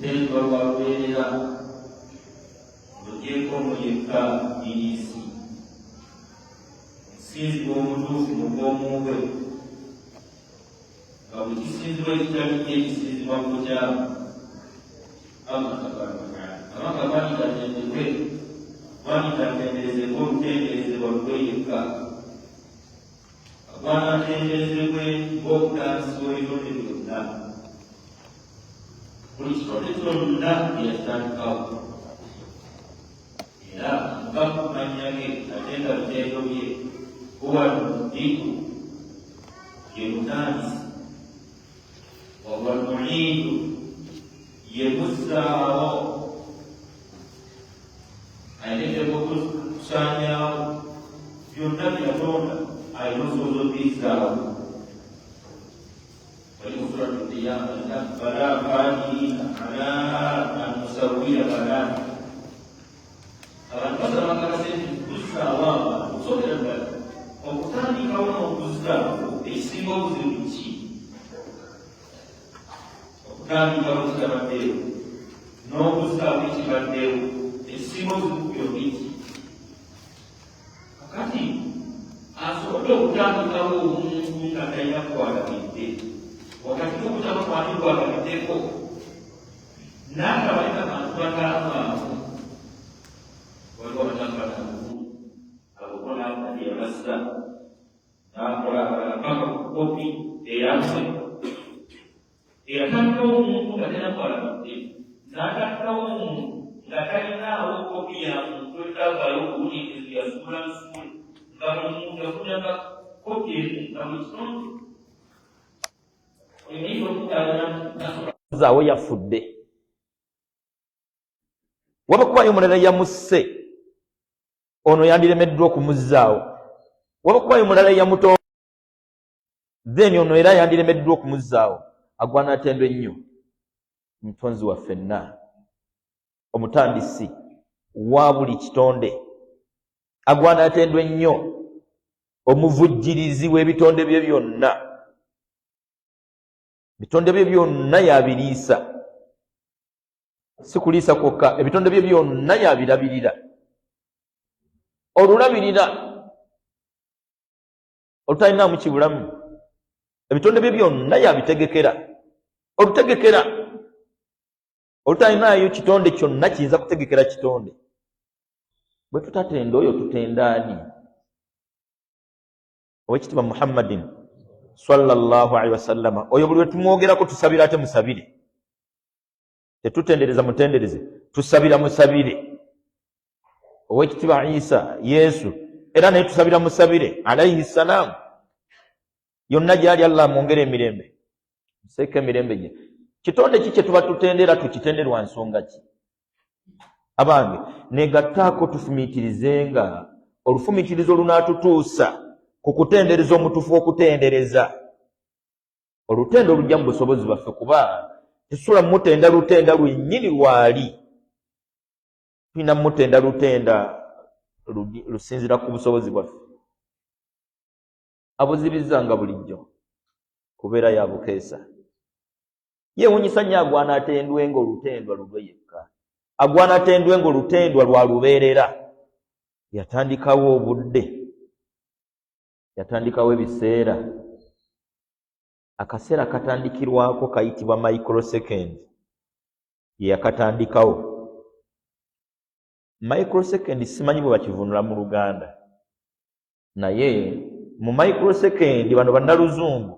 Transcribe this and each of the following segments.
Then Babawa Lugeko Moyeka Inisi Since Bomudu Mubomu This is what is Babuja Amakabani that the way one that is a good thing is the way you got. One thing is the way both dance so you don't do that. Which for this one, that is done out. Yeah, come Manyaki, attend the day of you, who are people, you dance, or what you need, you must I think the focus Sanya, you tell me alone, I also this down. But you front the young and Barabani, Ana, and Musawia Baran. Our mother said, Gustawa, so that Okutani Kawan Gustavo, a single Zuchi. Okutani Kawan Gustavo, no Gustavo Chibandeo. Simo yobiti wakati asodo kutaka kama Mungu katanya kwa kabite wakati kutaka kwa Mungu kwa kabiteko na kawaida matunda kama walikuwa wanataka Mungu alikuwa ndio rasta na kwa mpaka kopi yake tanto Mungu katanya kwa kabite na tanto Mungu Nakalina kopi ya mtoto baruni ya sura kama mmoja kuna kopi na mtoto ni kutana zawo yafudde wabakuba yomulala yamusse ono yandiremeddwa okumuzaawo wabakuba yomulala yamuto then ono era yandiremeddwa okumuzaawo agwana atendwe nnyo mutonzi wa ffenna omutandisi wa buli kitonde agwana atendwe nnyo omuvujjirizi w'ebitonde bye byonna bitonde bye byonna yabiriisa si kuliisa kwokka ebitonde bye byonna yabirabirira olulabirira olutalinaamu kibulamu ebitonde bye byonna yabitegekera olutegekera olutalinaayo kitonde kyonna kiyinza kutegekera kitonde bwe tutatenda oyo tutenda ani owekitiibwa Muhammadin sallallahu alaihi wasallama oyo buli wetumwogerako tusabira ate musabire tetutendereza mutendereze tusabira musabire owekitiibwa Isa Yesu era naye tusabira musabire alaihi salam yonna gyali Allah mwongere emirembe museeke emirembe gye kitonde kiki tuba tutendera tukitenderwa nsonga ki abange negattaako tufumiitirizenga olufumiitirizo olunaatutuusa ku kutendereza omutuufu okutendereza olutendo olujja mu busobozi bwaffe kuba tesula mutenda lutenda lwennyini lwali tulina mutenda lutenda lusinzira ku busobozi bwaffe abuzibizanga bulijjo kubeera ya bukeesa yewunyisa nnyo agwana atendwe ng'olutendwa lulwe yekka agwana atendwe ng'olutendwa lwa lubeerera yatandikawo obudde yatandikawo ebiseera akaseera katandikirwako kayitibwa microsecond yeyakatandikawo microsecond simanyi bwe bakivunula mu Luganda naye mu microsecond bano bannaluzungu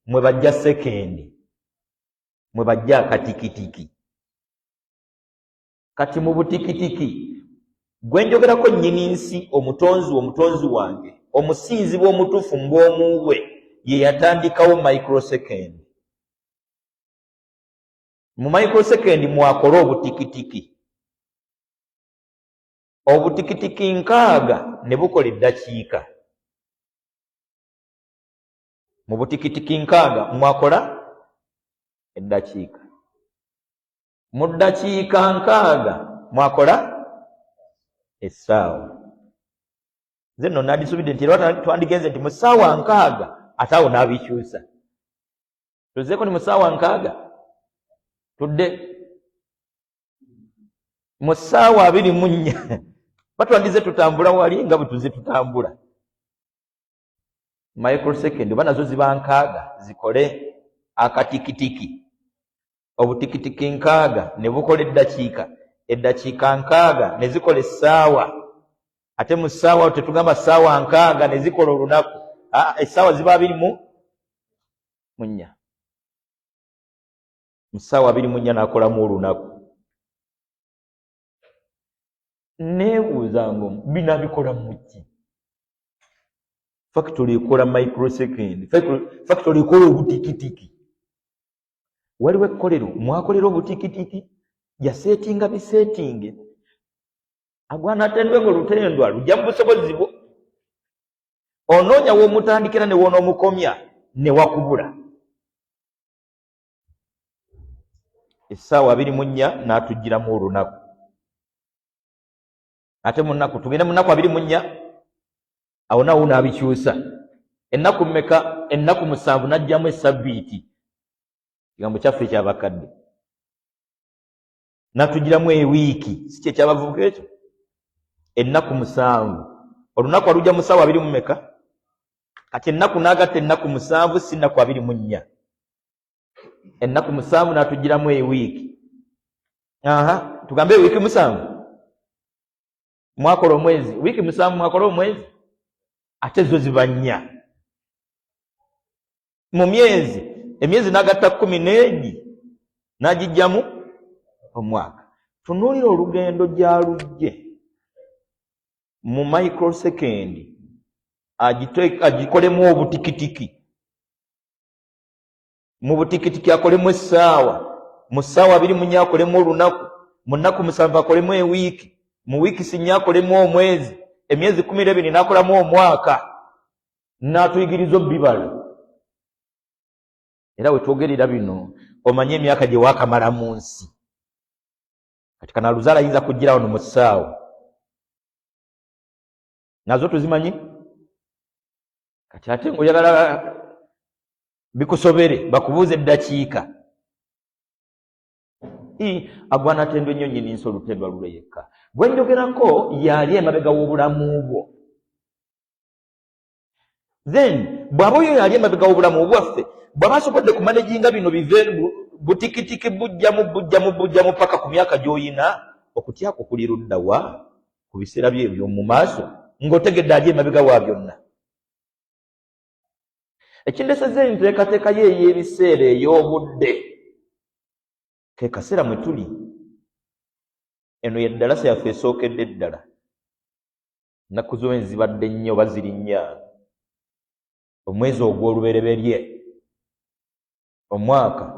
mwe bajja sekendi mwe bajja akatikitiki kati mu butikitiki gwe njogerako nnyini nsi omutonzi wange omusinzi bw'omutuufu mbw'omuwe ye yatandikawo microsecond mu microsecond mwakola obutikitiki obutikitiki 6 ne bukola eddakiika mu butikitiki 6 mwakola eddakiika mu ddakiika 6 mwakola essaawa nze nno nandisubidde nti era twandigenze nti mu ssaawa 6 ate awo n'abikyusa tuzeeko ni mu ssaawa 6 tudde mu ssaawa 24 batwandize tutambula wali nga butuze tutambula microsecond banazo ziba nkaaga zikole akatikitiki obutikitiki nkaaga ne bukola eddakiika nkaaga ne zikola essaawa ate mu ssaawa tetugamba ssaawa nkaaga ne zikola olunaku essaawa ziba 24 mu ssaawa 24 n'akolamu olunaku. Neebuuza ngo binabikola muki? Factory ekola microsecond, factory ekola obutikitiki. Waliwo ekkolero mwakolera obutikitiki yasetinga bisetinge agwana atendwe ngo lutendwa lujja mu busobozi bwo onoonya w'omutandikira ne w'onoomukomya ne wakubula. Essaawa 24 n'atugiramu olunaku. Ate munaku tugende munaku 24 awo nawo n'abikyusa. Ennaku mmeka? Ennaku 7 n'ajjamu essabbiiti. Kigambo kyaffe ekyabakadde. N'atugiramu ewiiki, si kye kyabavubuka ekyo? Ennaku 7. Olunaku alujja mu ssaawa 20 mmeka? Kati ennaku n'agatta ennaku 7 si nnaku 24. Ennaku 7 n'atugiramu ewiiki. Tugambe ewiiki 7. Mwakola omwezi, wiiki 7 mwakola omwezi, ate zo ziba 4. Mu emyezi n'agatta 14 n'agijjamu omwaka. Tunuulira olugendo gy'alujje mu microsecond agikolemu obutikitiki. Mu butikitiki akolemu essaawa, mu ssaawa 24 akolemu olunaku, mu nnaku 7 akolemu ewiiki, mu wiiki 4 akolemu omwezi, emyezi 12 n'akolamu omwaka, n'atuyigiriza obbibala. Era wetwogerera bino omanye emyaka gye waakamala mu nsi. Kati kana luzaala ayinza kujjira wano mu ssaawa nazo tuzimanyi. Kati ate ng'oyagala bikusobere bakubuuza eddakiika. Agwana atendwa ennyo nnyini nsi olutendwa lule yekka. Gwe njogerako yali emabega w'obulamu bwo. Then bw'aba oyo yali emabega w'obulamu bwaffe bw'aba asobodde kumanaginga bino bive butikitiki bujjamu paka ku myaka gy'oyina, okutyako kuli ludda wa ku biseera bye eby'omu maaso ng'otegedde ali emabega wa byonna. Ekindesezza enteekateeka ye ey'ebiseera ey'obudde ke kaseera mwe tuli. Eno ye ddalasa yaffe esookedde ddala. Nnaku zo enzibadde nnyo oba ziri 4. Omwezi ogw'olubereberye omwaka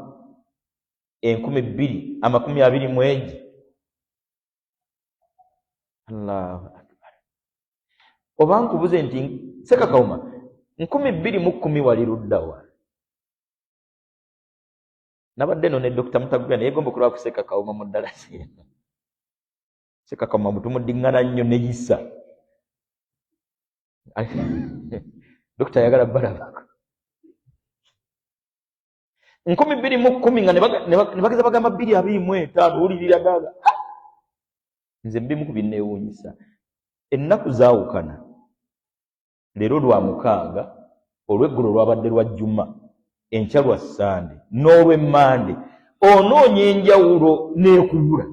2020 Allahu Akbar. Oba nkubuze nti Ssekakawuma 2010 wali ludda wa? Nabadde no ne Dr. Mutagula naye gomba okulaba ku Ssekakawuma mu ddalasa eno. Ssekakawuma mutumuddingana nnyo ne Yisa. Dokita ayagala balabako. 2010 nga ne bageza bagamba 2025 wulirira gaga. Nze mbimu ku binneewuunyisa. Ennaku zaawukana. Leero lwa mukaaga, olw'eggulo lwabadde lwa Juma, enkya lwa Sande, n'olw'Emmande. Onoonya enjawulo n'ekubula.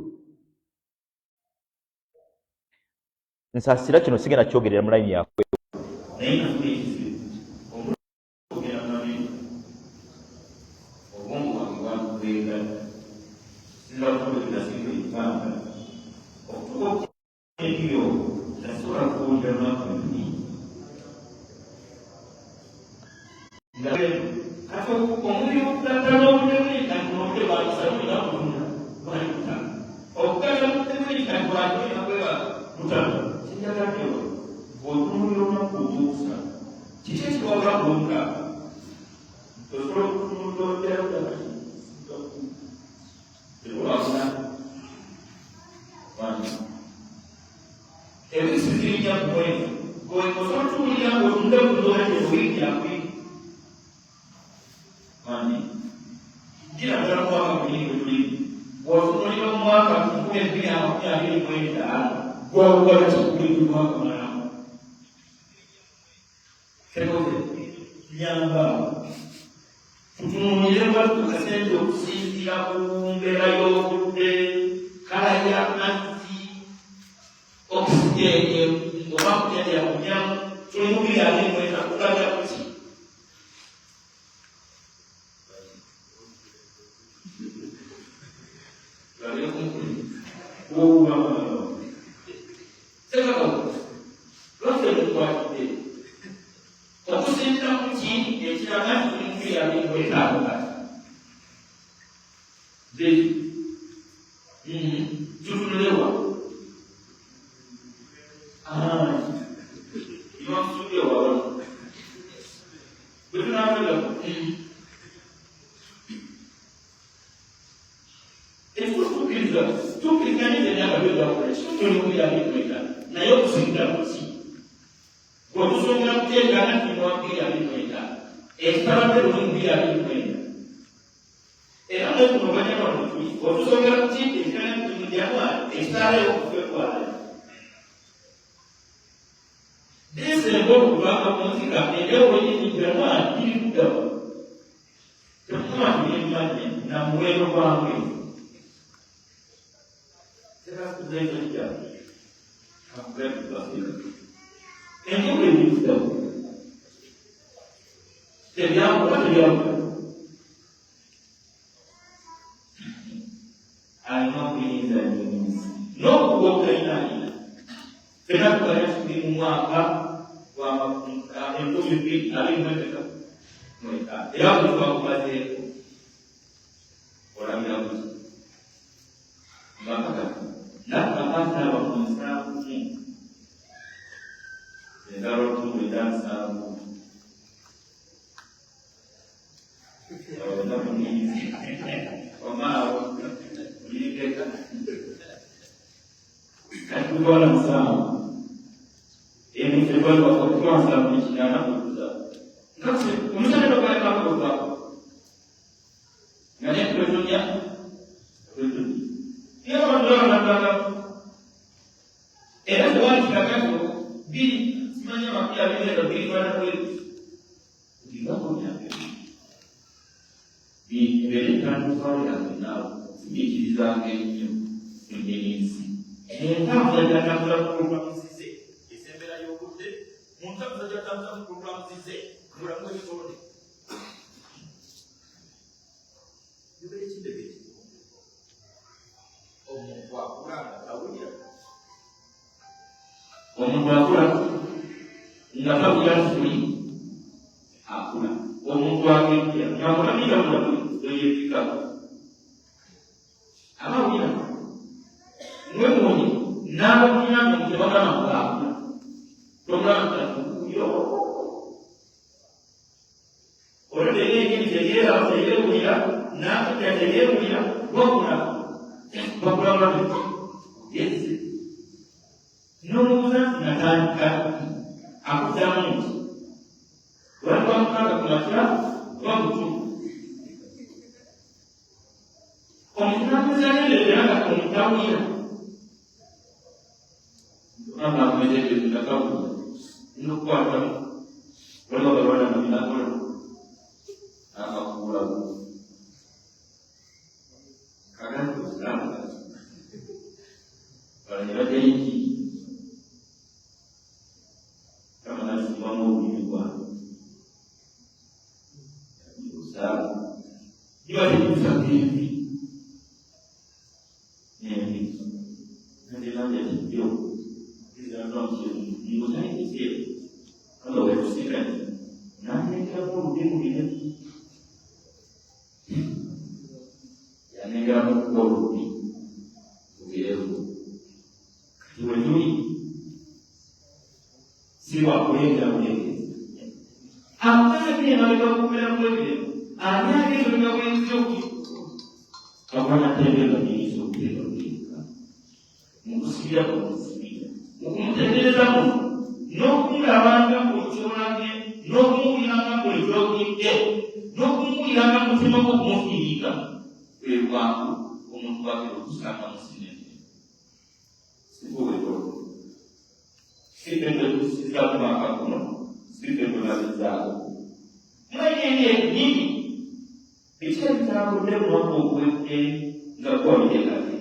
Nsaasira kino sigenda kyogerera mu layini yakwe. mwaka mkuu pia hapo ili kwenda kwa chakuli mwaka mara kero nyamba tunyemba tukasende okusinzira ku mbeera y'obudde kala y'amazzi okusijjenye oba kujja kunyamu tuli mu biraali mwenda kulaga kuti okusinzira ku kintu ekiraga tuli mu biraali mwetaaga tutulewa iwasulewa bwetunabula efutukiriza tukiriganyize nababyogakola kitutolimuyabikweta naye okusingira kuki bwetusongera kuteekana timwabirabikweta ekitabadde lulimubirabikweta era nekuno banyamalutu otusongera kuki ekikanakimujawa ekitaleyo okufekwala desemba okuvanga munzika enjawulo yinyijawa iri kuddawa temumatimanye namuwendo gwange terakuzeeja enjawulo iri kuddawa tebyakuba tebyakuba alina okuyinza nyinzi n'okuba obutalinaayina fena tukale tuli mu mwaka gwa 2025 era buli twakubazeeko olamira buti mbakaka nakakataba ku nsanvu engalo tuweda nsanvu onamuniizi omaawo ulirikeka katukola nsanvu emifebali wakatuwa nsanvu nekinana kukuza omusana nokalekakolokwako nga nekutetonya yabantuabanataka era tewakiragako biri simanya mapya bizero birifana kwetu ndigakonyabe biberetantufaoyange nawe sibikirizanga ennyo enyensi entambuza gyatambula mukulwamuzize esembera y'obudde muntambuza gyatambula mukulwamuzize mulamu ebitone yobere kidebe omuntu akula nga tawulira omuntu akula nga tawulira tuli akula omuntu agejja ngamulamira mulamu eyepika abawulira mwemoni n'abawulira nti tebagana mulamu tomulamuyo olwo teyeewulira nateyeewulira bakula bakulamabe yeze n'omubuza natandika akuddamu nti olwakwamukaga ku makya bamutu omutunakuzaneerera nga omutawulira anga akumezekezutakabuza nokukwatamu waliwo balwana nabinakola akakuulaku kaganakuzilamu balanyebaddeiki kamanasumbamu obulimi bwange usaabu ibatekusabimbi nembi nandelanjatibyo izanamsenimusaikiseo alawetusikani nanengeramu olulimu bine yanengeramu kuba olubi lubirevu kati wetuli siwakulengera bulegezi akaagenawebakumeramuebiremu ani agezoga bwenzoki akwanatendera nyinza okutera olinga mukusibira kumusibira mukumutenderezamu n'okumulabanga kukyolage n'okumuwuliranga kulikyogidde n'okumuwuliranga mutima gwokumufiirika ebwangu umuntu wake kusanga musinene sikuweto sipende kusisa mwaka kuno sipende mazizako mwenye nini bicheza mtemo wako kwete ngakwa mjekati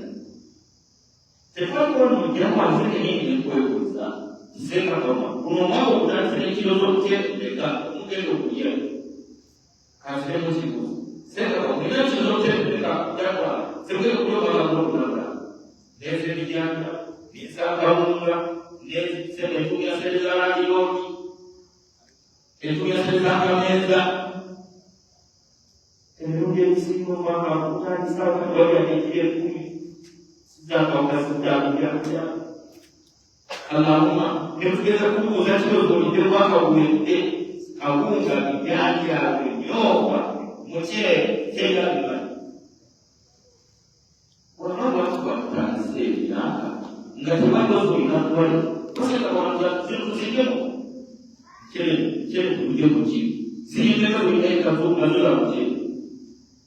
tefako ni jambo zile nini kwekuza sema kama kuna mambo unafanya kilo zote ndeka mkendo kujia kazi yako siku sema kama kuna kilo zote ndeka kwa sema kwa kwa neze vijana nisaka unga neze sema tuya sela radio tuya sela meza ndio msingo mama kutani sawa kwa ya kile sasa ukasitakuja Allahumma nimegeza kuuza hizo zote waka uende aunga kijani ya kunyoka mche tena ndani wanao watu wa Tanzania ngasema ndio inakuwa kwa sababu zilizozingemo chele kuje kuchi zile ndio kwa ndio mche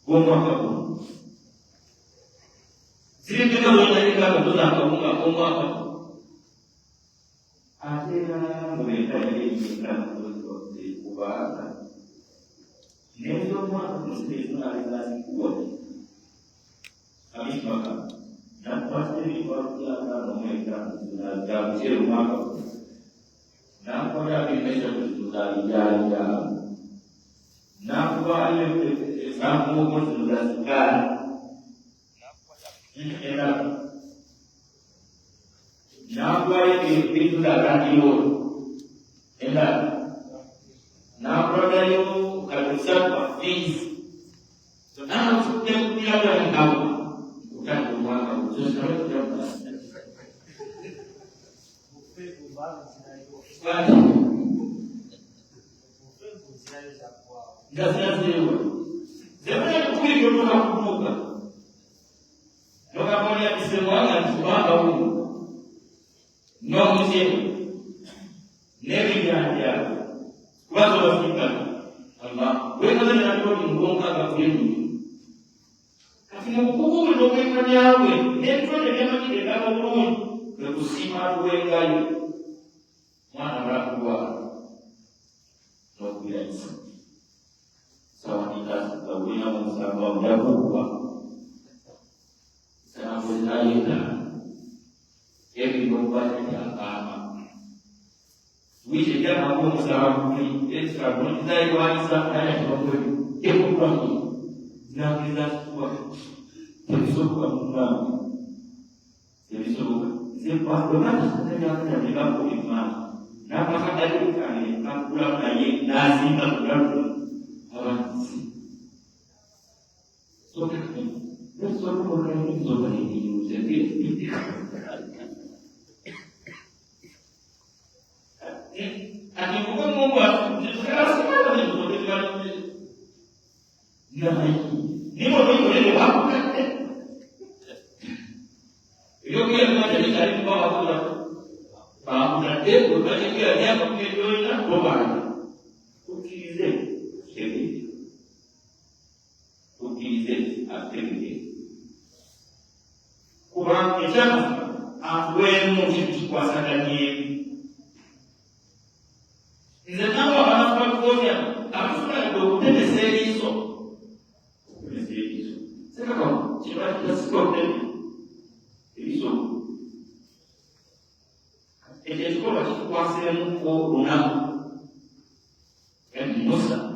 kwa hapo zile ndio inaenda kwa hapo Atena mwenye ni kubaka. Ndio mwana msaidizi alizazi kuote. Amishaka. Na pasta ni kwa na mweka na jamchero mwaka. Na kwa ya kimesha kuzali jana. Na kwa ile sababu kwa kuzali. Ina na kwa vitu za radio enda na radio kabisa kwa fees na kutia kwa hapo utakuwa mwaka mzuri no muslim nevi ya watu wafika Allah wewe ndio ndio ngonga kwa kweli katika mkuu ndio kwa yawe ndio ndio kile kama Mungu na kusima wewe ngai mwana wako wa ndio kile sawa ni kazi za wewe na msamaha yako sana kwa Ebi berbahasa agama. Wisi dia mampu mensahami, ekstra kita itu wanita ada yang mampu. Dia berani, nak kita semua. Jadi semua menang. Jadi semua. Siapa benar sebenarnya ada di kampung iman. Nak makan dari kami, nak pulang lagi nasi nak pulang orang si. So kita semua orang ini semua ini jadi akibuka Mungu asikarasa ni mtoto wake ni mmoja ni hapo hiyo pia ni karibu kwa watu babu na tebo bali pia ni hapo kwa na baba ukilize shebi ukilize akili kwa kichana afueni kitu kwa sadani Nzema wanafanya kuonya, afuna ndio kutende serizo. Serizo. Sasa kama chima kiasi serizo. Ete sikola kwa sehemu una. Musa.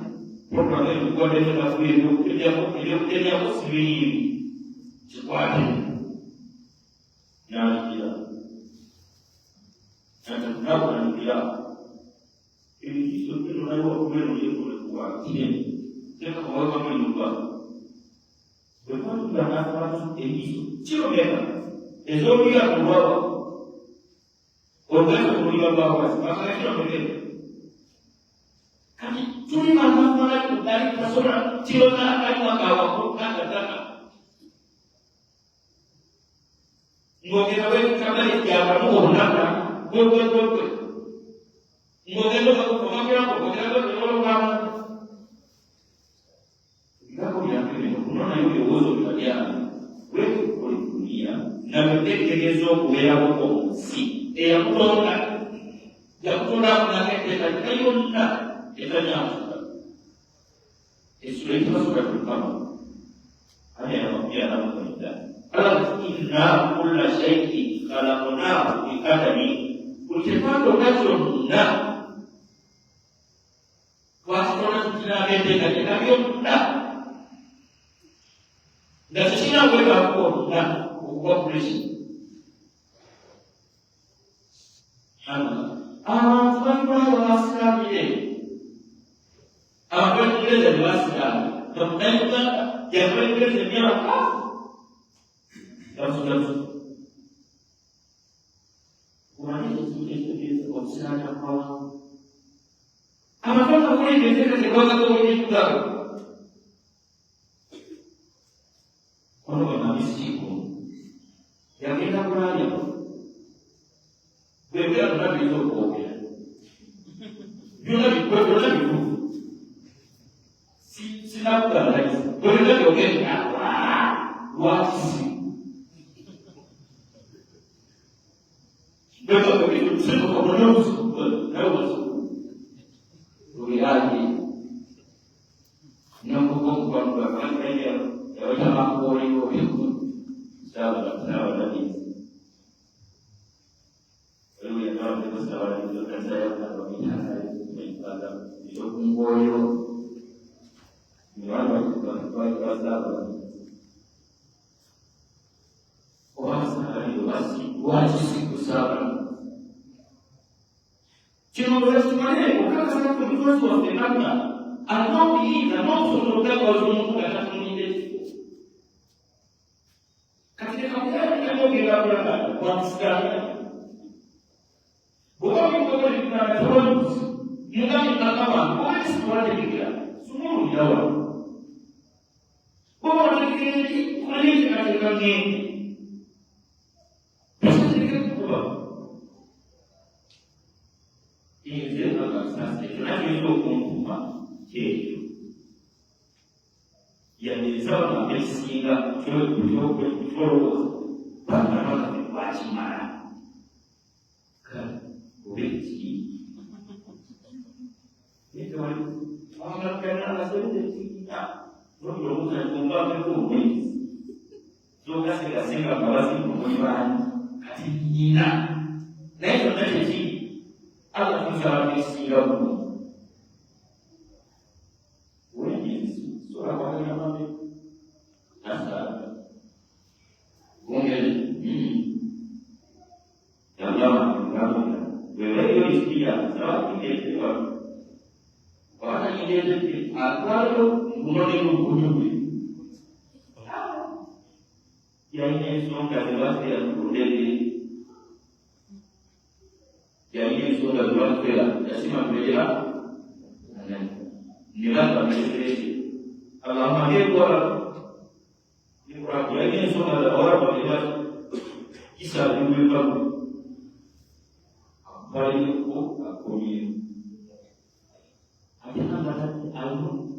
Programu kwa ndio na kuja kwa sivili. Chikwate. Na kila. Sasa tunapo kila ini suatu nilaiwa kumenu yetu lekuwa kine tena kwa wao kama nyumba kwa tunataka watu hizo sio mema ezo ya kwa kwa kuliwa baba sasa hiyo mbele kama tuli mama na kudai tasora sio na kama kawa kwa kaka ngogera wewe kama ya kama unataka kwa Modelo kumwambia modelo kama ndipo ya pili unaona yule uwezo wa jana wewe namutegerezo okubeerawo ku nsi eyakutonda yakutondakunaketeka yonna etanyafuka essula ekibasuka tulukama ayanamukwenda inna kulla shay'in khalaqnahu biqadarin kutefatonda kyonna twakitonda tukinageteekateka byonna nga tekinakwekakonna okuba kulesi abantu balibulayo basirabire abantu bengereza tebasirabire namunauganda yakubengereza emyaka yafunafu okusirabira kwawa abantu bakulengereza tebagatoonyekugabo ono bamabisiiko yagenda kulaya bwebera tunabiriza okwogera byonna bituufu sinakugalayiza bwebera byogenda lwakisi oliraye nokugokubamugakanaya yabatamakuoliwo sabalabisi eyokungoyo wakisikusaba kino bwekitumale okakasa ku mukozi waffe nabba alina okuyinza n'okusobola okwekoza omuntu nga tatunidde ekifo kati lekamuyalikana ogenda kulaba wakisigala bwoba bikokolekunanga tololuzi mugambe nakabantu obaekisitwalategekera sumululirawa bwoba otegekera eki kuleekekateeka ngende tosategeka kukuba nze akasasa ekyo nakyoyinza okuntuma kyekyo yanezabanga ekisinga kyolowooza bakamakazi twakimala obeki amakanaasebekina nobulomuzatumbakeko omwezi zogasegasenga mabazikukulibani kati nyina naye kyonna kyekiri agatusaba nekisinga buno wenyensi solakwagayamabe asaba ongere yagamagamona weweyo isiya sabakindeetewa watakindeetete atwaleyo gunonengukunyugwe yalina ensonga zebasera tuludere yalina ensonga zebasera yasima kubeera nebatameserese abamagekola yalina ensonga zabawalabaera kisabiwevamu baliko akomye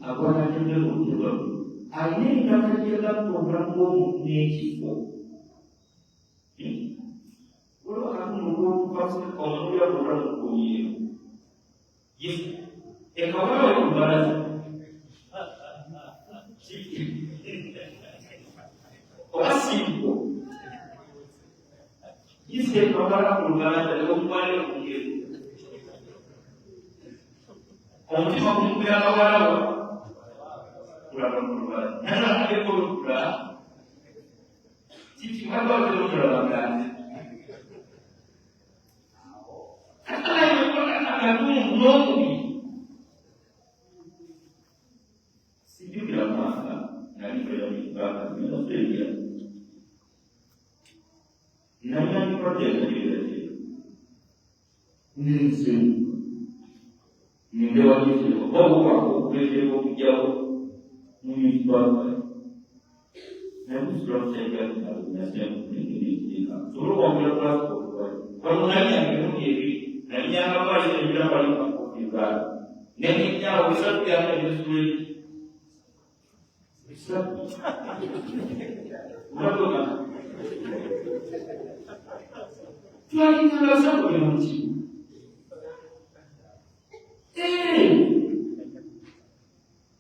agwanatendekuteba alina ekitategera programu omuntu n'ekifo omuntu ya programu okomyeyo ekawalawe kubalaza oba simpo yise ekawala kulubalaza eomwale okugeza omutima kumukubira akawalawa kulaba mulubalaza nanaalekolokula kiti mwabaweokulabaganda akatundu n'omubi sijukira mwaka naliberamibaka australia nalina project eyoyatero ninsimu nindewakitero obukwako okuleetera okujjawo muyitibaka nakusirakyaganaasenga sobola okwongera passport walunalyangemuyebi nalinyanga kwali ebira bali bakufibala neninyawo bisatu byanga ebisuli bisatu ulagoga twalinanga buli muti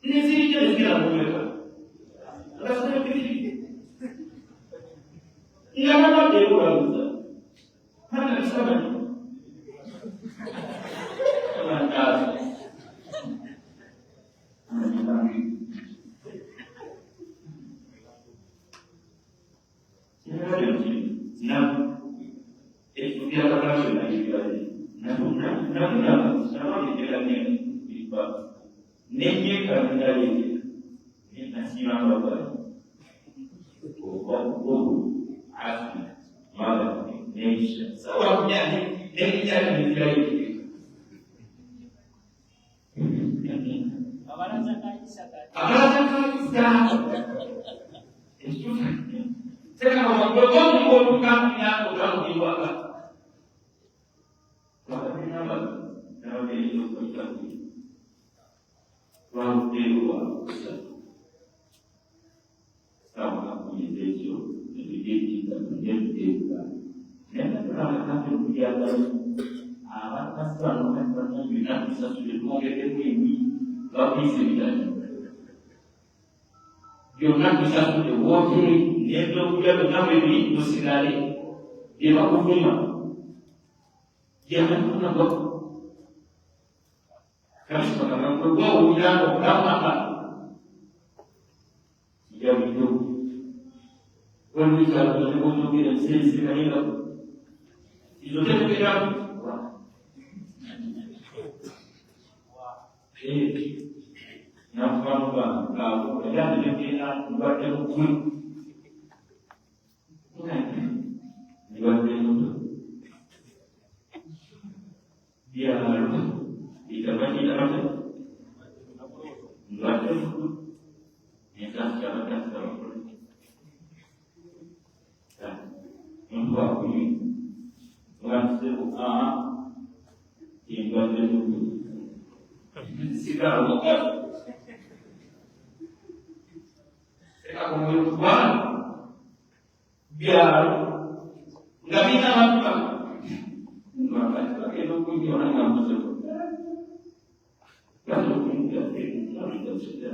nezirija neziramuweka agasabekiriki nga nabadde ekulabuza hana bisabani abantaazi byonna tusasudde wooteri n'ebyokulya byonna bwe biri musigale bye bakuvuma byanakunagwa kabisibakagakwe gwawuliranga okulamaka kijja bulijjo wemwikalaoogera ebiseebisekanera izo tetugera nakubamuba ngaoyaanekena ndwadde mukulu ndwadde muto byalo itabakitamate ndwadde mukulu entasikabatasikabakulu ntuwakuli ngasebo indwadde mukulu sigalo akumulukubana byalo nga bina batuka bakati okunyona nga museko batokunyira ebintu byose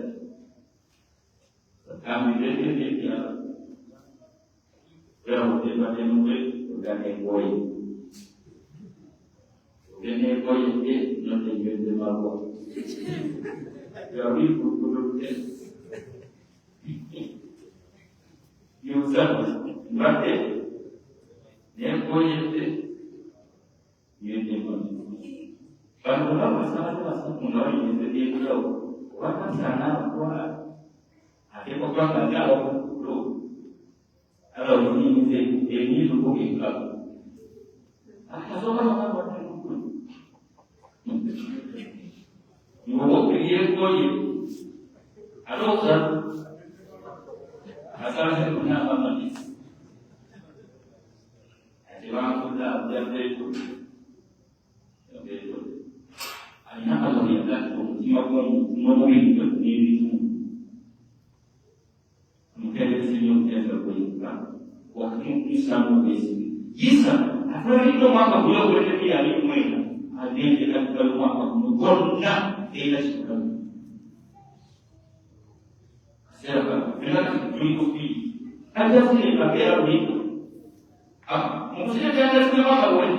amibete byalo byalo tebatemwe ogane ngoye ogane ngoye bye notenyeze mabo byalo ikukulute Yusuf mbate nekoyete yete mami bantu basana munawiyeze ebyo wakasana kwa akeko kwanga nalo lo alo yinze enizo kugika akazoba mabata kukulu niwo kriyekoye aloza asante kunamba mabisi atiwakula jabeto alina kaloliyagala omutima gw'omubiri n'ebizimu omuteresi n'omutenda gweyuka wakati mukuyisamu obwesibi yisa atwalidde omwaka guli ogwetemi yali mwena agende katugala omwaka guno gwonna era kikalu Ajasini kapera wiko. Mungkin dia semua kawan.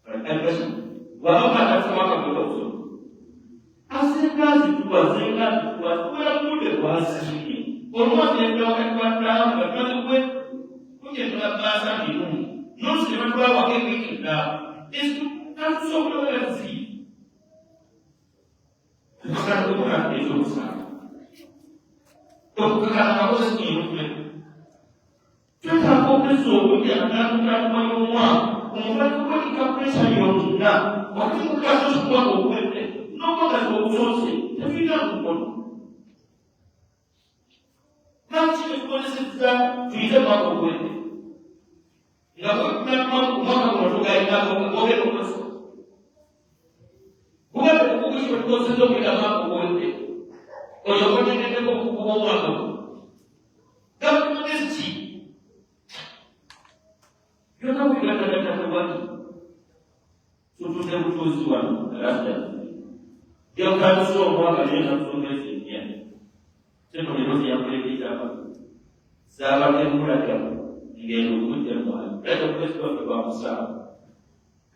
Berkata, walaupun ada semua kawan itu, asalkan itu kurang mudah bahasanya. Orang yang jauh kuatlah, berkata punya bahasa itu. Nus dengan bawa kita, itu kan soal sih. Bukan bukan itu besar. Kekalahan aku sendiri. Kita fokus untuk yang akan menyumbang, membantu kita presiden dan waktu kita semua berkumpul, nomor satu sosial, tapi tidak pun. Nanti kita sedang tidak berkumpul. Tidak berkumpul, maka kita tidak berkumpul. Bukan berkumpul sedang tidak berkumpul. Kalau kita tidak berkumpul, dan mesti. Kita wani tutu da mutu zuwa lafiya yau ka so mu ga ne na so ne sai sai ko ne ya kure da ba saba ne mu da ka ngelo ku da ba da ko so ba musa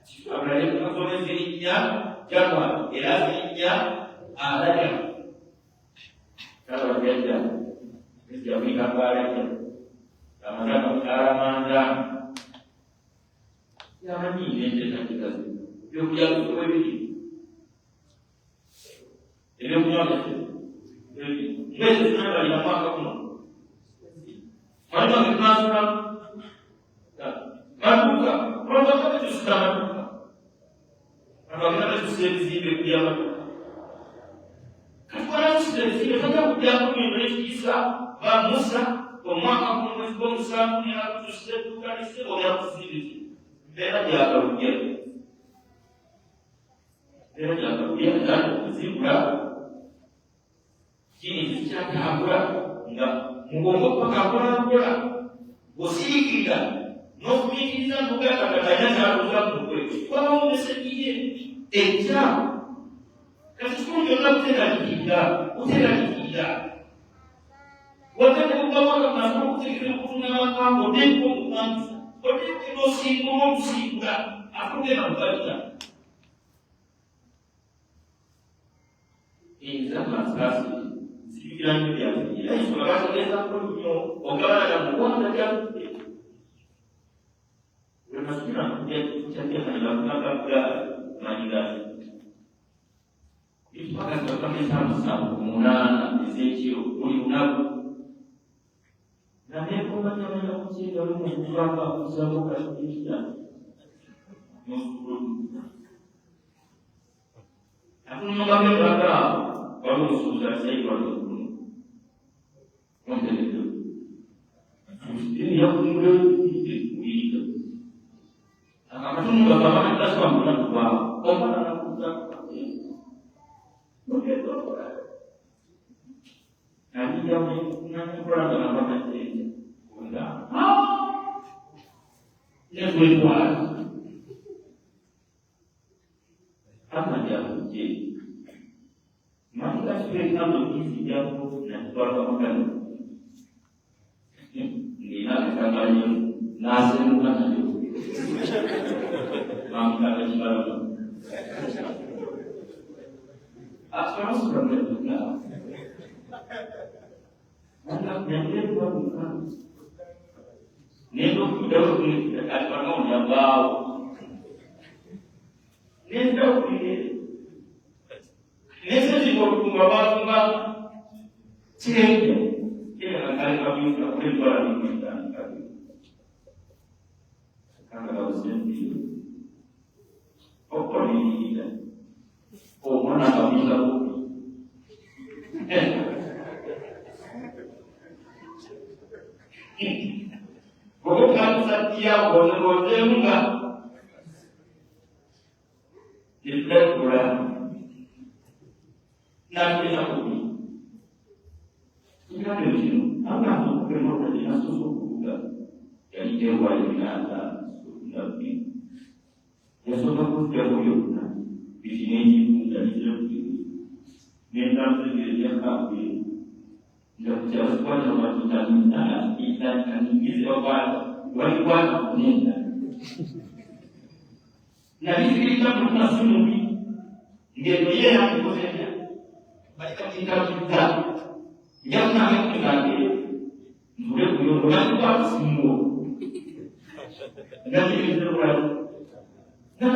ci abra ne ka so ne sai jawa ila sai ada kalau dia dia berikan barang sama-sama cara manja yang ini dia kita dia punya semua ini dia punya ini sebenarnya yang apa kamu mana kita sudah manusia kalau kita itu sudah manusia kalau kita itu sudah dia Kalau sudah kita punya Indonesia, Musa, pemahaman Musa punya sudah bukan istilah orang sendiri. Beda dia kalau dia dan zibra. Kini secara abra enggak mengongkok pakabra pula. Bosi kita, nopi kita bukan kata-katanya seharusnya bukan. Kalau misalnya ejak Kasi kujua utenda kida. Watenda kubawa na kutikira kuna mambo ndipo mwanzo. Wote ndio simuomba akude na kubalika. Inzama sasa sikira ndio ya. Hiyo basi leza kunyo ogana na mwana ya. Unasikia ndio chakula na tunataka majiga. Ipaka kama sana kumunana Ezekiel uliunapo na ndipo kama kuchinja Mungu kwamba kusabuka kuisha hakuna mambo hapa kwa Mungu sasa hivi ndio ya Mungu kuita akamatunu baba lazima mwana kwa omba na kuta Nanti dia nanti pulang dengan apa saja, enggak. Dia boleh buat. Apa dia uji? Maka sebenarnya begini dia nak buat makan. Ini nak katanya nasi bukan ada. Maka ada sebab. Sekarang sudah berbuka. Anak yang dia bukan. Nendo sudah dekat bangun yang bau. Nendo ini. Nendo di bawah kumbawa cengkeh. Dia akan kami tak boleh berani kita. Kalau sendiri. Apa ini kita? Oh mana kami tahu? Bukan setiap bodoh-bodoh enggak. Tidak kurang. Nanti aku ini. Tidak ada sini. Apa yang perlu dari asuh juga. Jadi dewa yang ada nabi. Ya sudah pun jauh. Di sini dari jauh. Mental sendiri yang kami. Tidak jauh pada waktu kita akan diubah waliwala nenda. Na hivi kitabu tunasoma ndio yeye hakuposea. Bali kitabu kitabu. Jambo na mtu ndio kuondoa kwa simu. Ndio ndio kwa. Na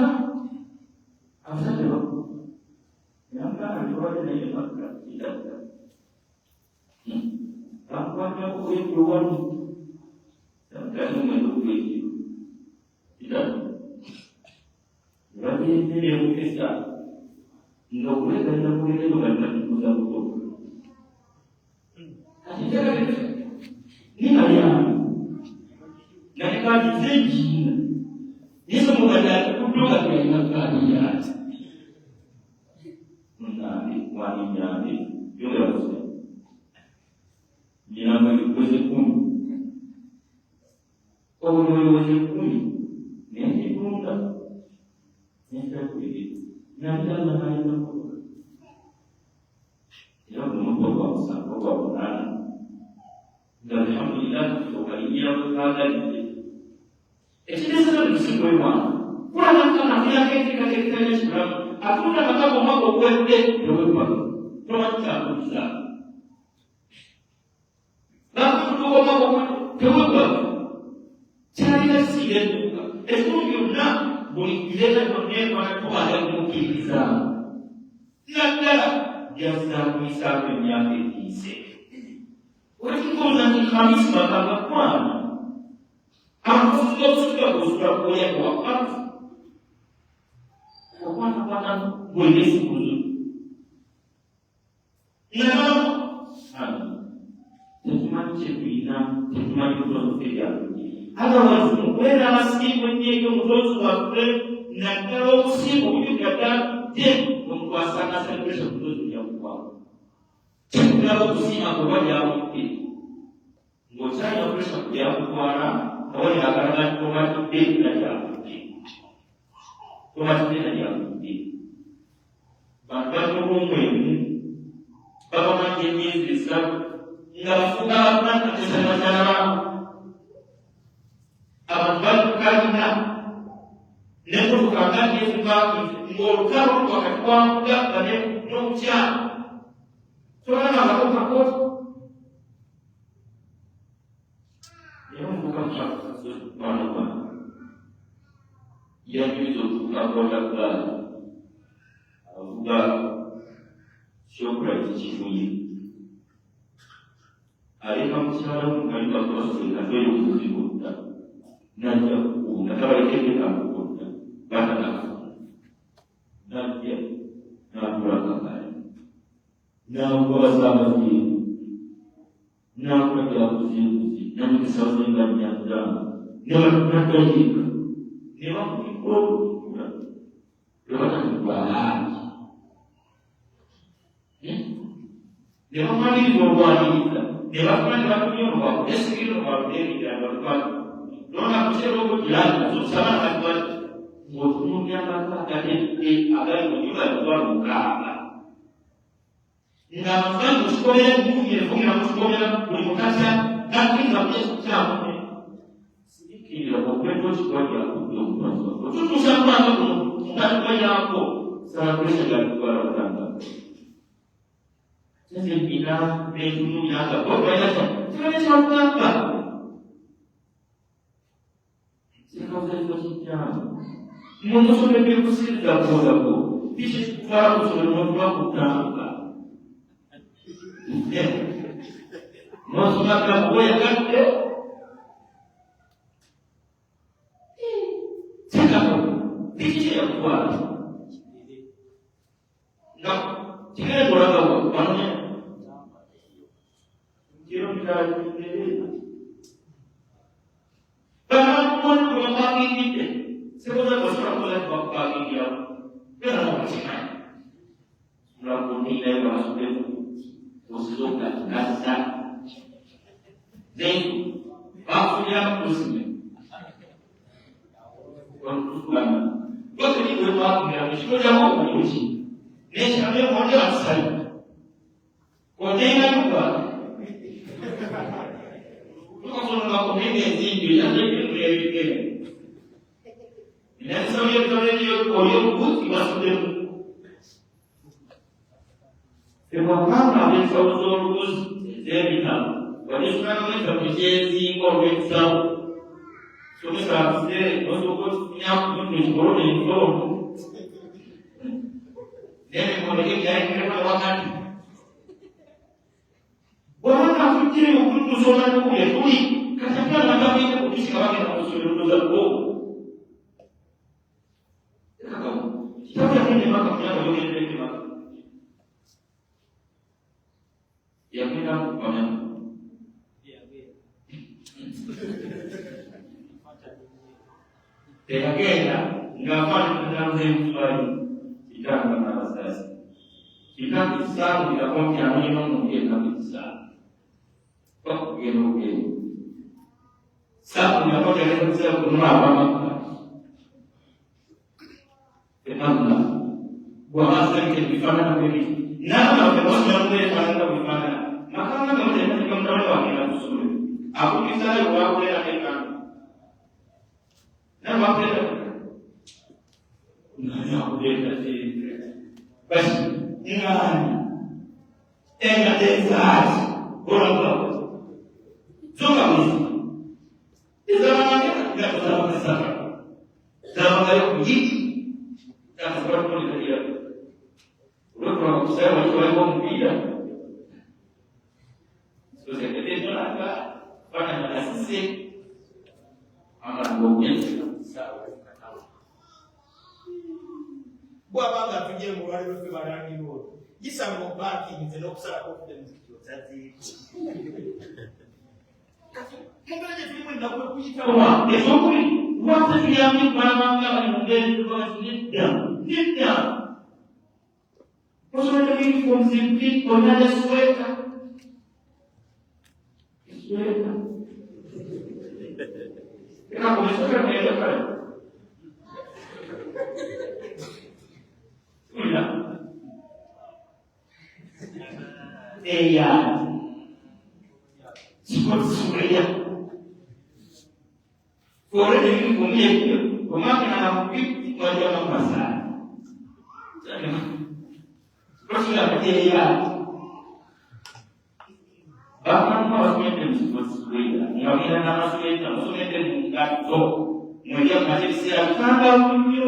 afadhali namba alikuwa na ile maka kitabu. Apa keluar dan menunggu tidak. Berarti ini yang kita nggak boleh dan nggak boleh itu kan betul betul. Ini ayam, nanti kaji tinggi. Ini semua ada kudu kan yang kalian. Nanti wanita ini juga harus. Dia nak bersekun. Orang yang bersekun, ni pun Nanti Allah akan mengukur. Dia mengukur bangsa, mengukur anak. Dan alhamdulillah kali ini berkata ini. Jadi saya bersyukur mana. Kurang kan nak kita sebab aku dah kata rumah buat dek berubah. Kurang tak bisa. Nak tu rumah buat berubah. Cara sihat juga. Itu juga boleh dilihat mana mana tu ada mungkin bisa. Nada dia bisa menyakiti isi. Orang tu nanti kami sebagai apa? Aku sudah boleh buat apa? Apa boleh sebut? Nama, teman cipina, teman itu tidak. Ada orang yang masih punya kemudahan nak kalau si mungkin kata dia menguasai sampai sebelum dia buat. Kalau si aku yang mungkin, muncul yang bersama dia buat. Orang yang akan rumah itu dia mungkin. Rumah itu dia mungkin. Bahkan rumah ini, bagaimana jenis bisa nggak suka apa dengan cara abad karena lepas bukan dia suka ngorkan bukan uang enggak ada nungcia. Soalnya aku takut. Dia bukan mana yang itu produk udah syukur dicuci. Hari kamu sekarang kali terus dengan dulu dibuat. Nanti aku nak kalau kita buat, bahkan nanti nak buat apa? Nak buat sama dia. Nak kerja uji, nak sesuatu yang dah. Nak kerja. Memang ikut. Lepas bahas. Memang mandi berbuat ini. Memang mandi berbuat. Esok berbuat ini dan berbuat. Orang aku cakap berjalan. Susah nak buat. Mungkin apa kali ada yang juga buat buka. Nggak sekolah mungkin sekolah bermutasi. Tapi nggak bisa sekolah. Sedikit bukan sekolah belum masuk. Itu sama bukan banyak aku. Saya boleh jalan keluar orang. Saya bilang dulu yang tak banyak. Saya sama apa? Saya kata itu mungkin sudah berkusir dah aku. Bisnis baru sudah membuat apa? Masuk akal boleh kan? Bisnis yang kuat. Nah, jika ada orang tahu, maknanya kira kita ini. Bangun pagi kita, sebenarnya besar boleh pagi dia. Kenapa macam? Melakukan nilai masuk itu, usulkan nasa. Dan maksudnya usulnya. Usulkan. Kau tadi berbuat dengan usul yang mau uji. Ni sampai mana asal? Kau tengok juga. Kau kalau nak pergi ni dia nak pergi. Ini sampai kalau dia koyor pun masuk dia. Sebab apa dia selalu terus dia bilang. Kalau sekarang ni sampai jadi koyor selalu. Semua sahaja, masuk yang menjadi ni koyor. Dia mempunyai yang kerawanan. Orang nak fikir untuk solat itu dia tulis. Katakan macam ini untuk sekarang yang harus sudah go. Kita yang ini macam yang boleh jadi macam. Yang ini macam. Terakhirnya, ngapain dalam hidup kita akan merasa kita bisa melakukan yang memang mungkin kami bisa. Kok begini? Saya melakukan yang bisa benar apa? Kita Allah bahasa kita bifana beri nama kemudian mereka anda bifana maka anda kemudian kita wakil usul aku bisa wakil akan nama wakil nanya aku dia tadi bas ingat enggak desas orang tua juga mesti di zaman kita tidak bersama bersama zaman kayu begitu kan seperti itu dia. Kalau saya masih ngomong tidak, sudah jadi itu agak pada masa sih, akan ngomongnya. Buat apa kerja mulai berkebaran di luar? Bisa mau bagi di dalam sarap dan jadi. Mungkin aja film yang dapat puji Wah, esok ni, waktu dia ambil barang-barang yang mungkin tidak. Maksudnya kami konsumsi, punya ada sueta. Kenapa misalkan dia dapat? Sudah. Iya. Sudah. Kalau dia punya, pemakan anak bukti wajah pasar. Terus sudah dia. Bahkan kalau sudah disebut-sebut, yang kita nama sudah, maksudnya dia bukan tu. Mereka masih siap kagak punya.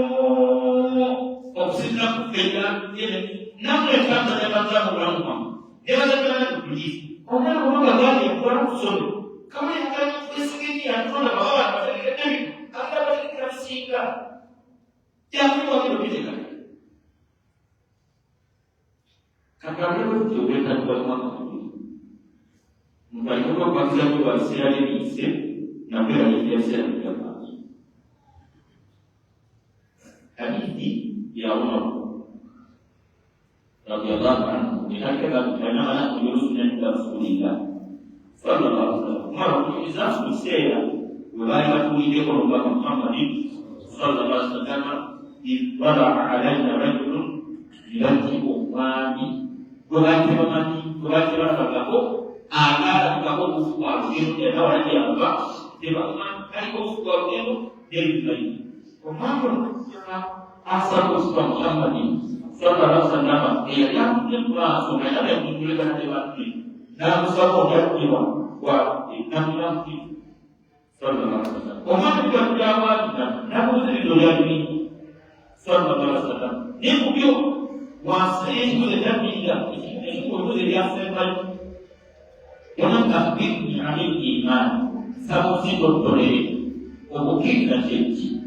Oksigen pegang dia. Namun yang saya dapat orang. Dia ada begini. Orang bagaimana orang sulit. Kamu yang akan bersegini yang sudah bawa pada kita ni, anda pada kita singkat. Jangan lupa begitu kan. Kakak itu juga tak bermakna. Mungkin kalau bangsa itu bangsa ini isi, nabi lagi biasa dia masuk. Kami ini ya Allah. Radhiyallahu anhu. Dikatakan bagaimana urusnya kita Rasulullah sallallahu alaihi wasallam. Mara Islam mustaya وبارك فيه قرب محمد صلى الله عليه وسلم إذ طلع علينا رجل يرتب أمامي وبارك فيه agara tukako kufuwa zero ya dawa ya Allah tiba haiko kufuwa zero dari lain komando asal kufuwa Muhammad sallallahu alaihi wasallam dia yang kedua sebenarnya yang dituliskan di mati dalam suatu hadis wa inna sallallahu alaihi wasallam komando berjawab namun dari dunia ini sallallahu alaihi wasallam dia mungkin wasai itu jadi itu dari asal Orang kafir ni ahli iman, sabu si bertolak, obuki dan janji.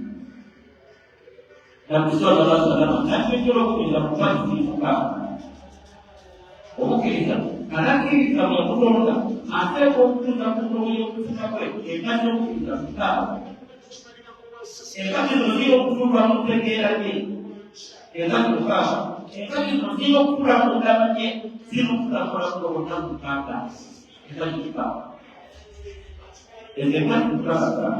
Nabi Sallallahu Alaihi Wasallam nanti kalau kita buat di muka, obuki itu. Karena kita yang betul tak, ada waktu yang betul yang kita boleh, kita yang kita tak. Kita yang betul kurang terkait lagi, kita buka. Kita yang betul kurang terkait, kita kurang terkait. Kita juga. Jangan kita kata.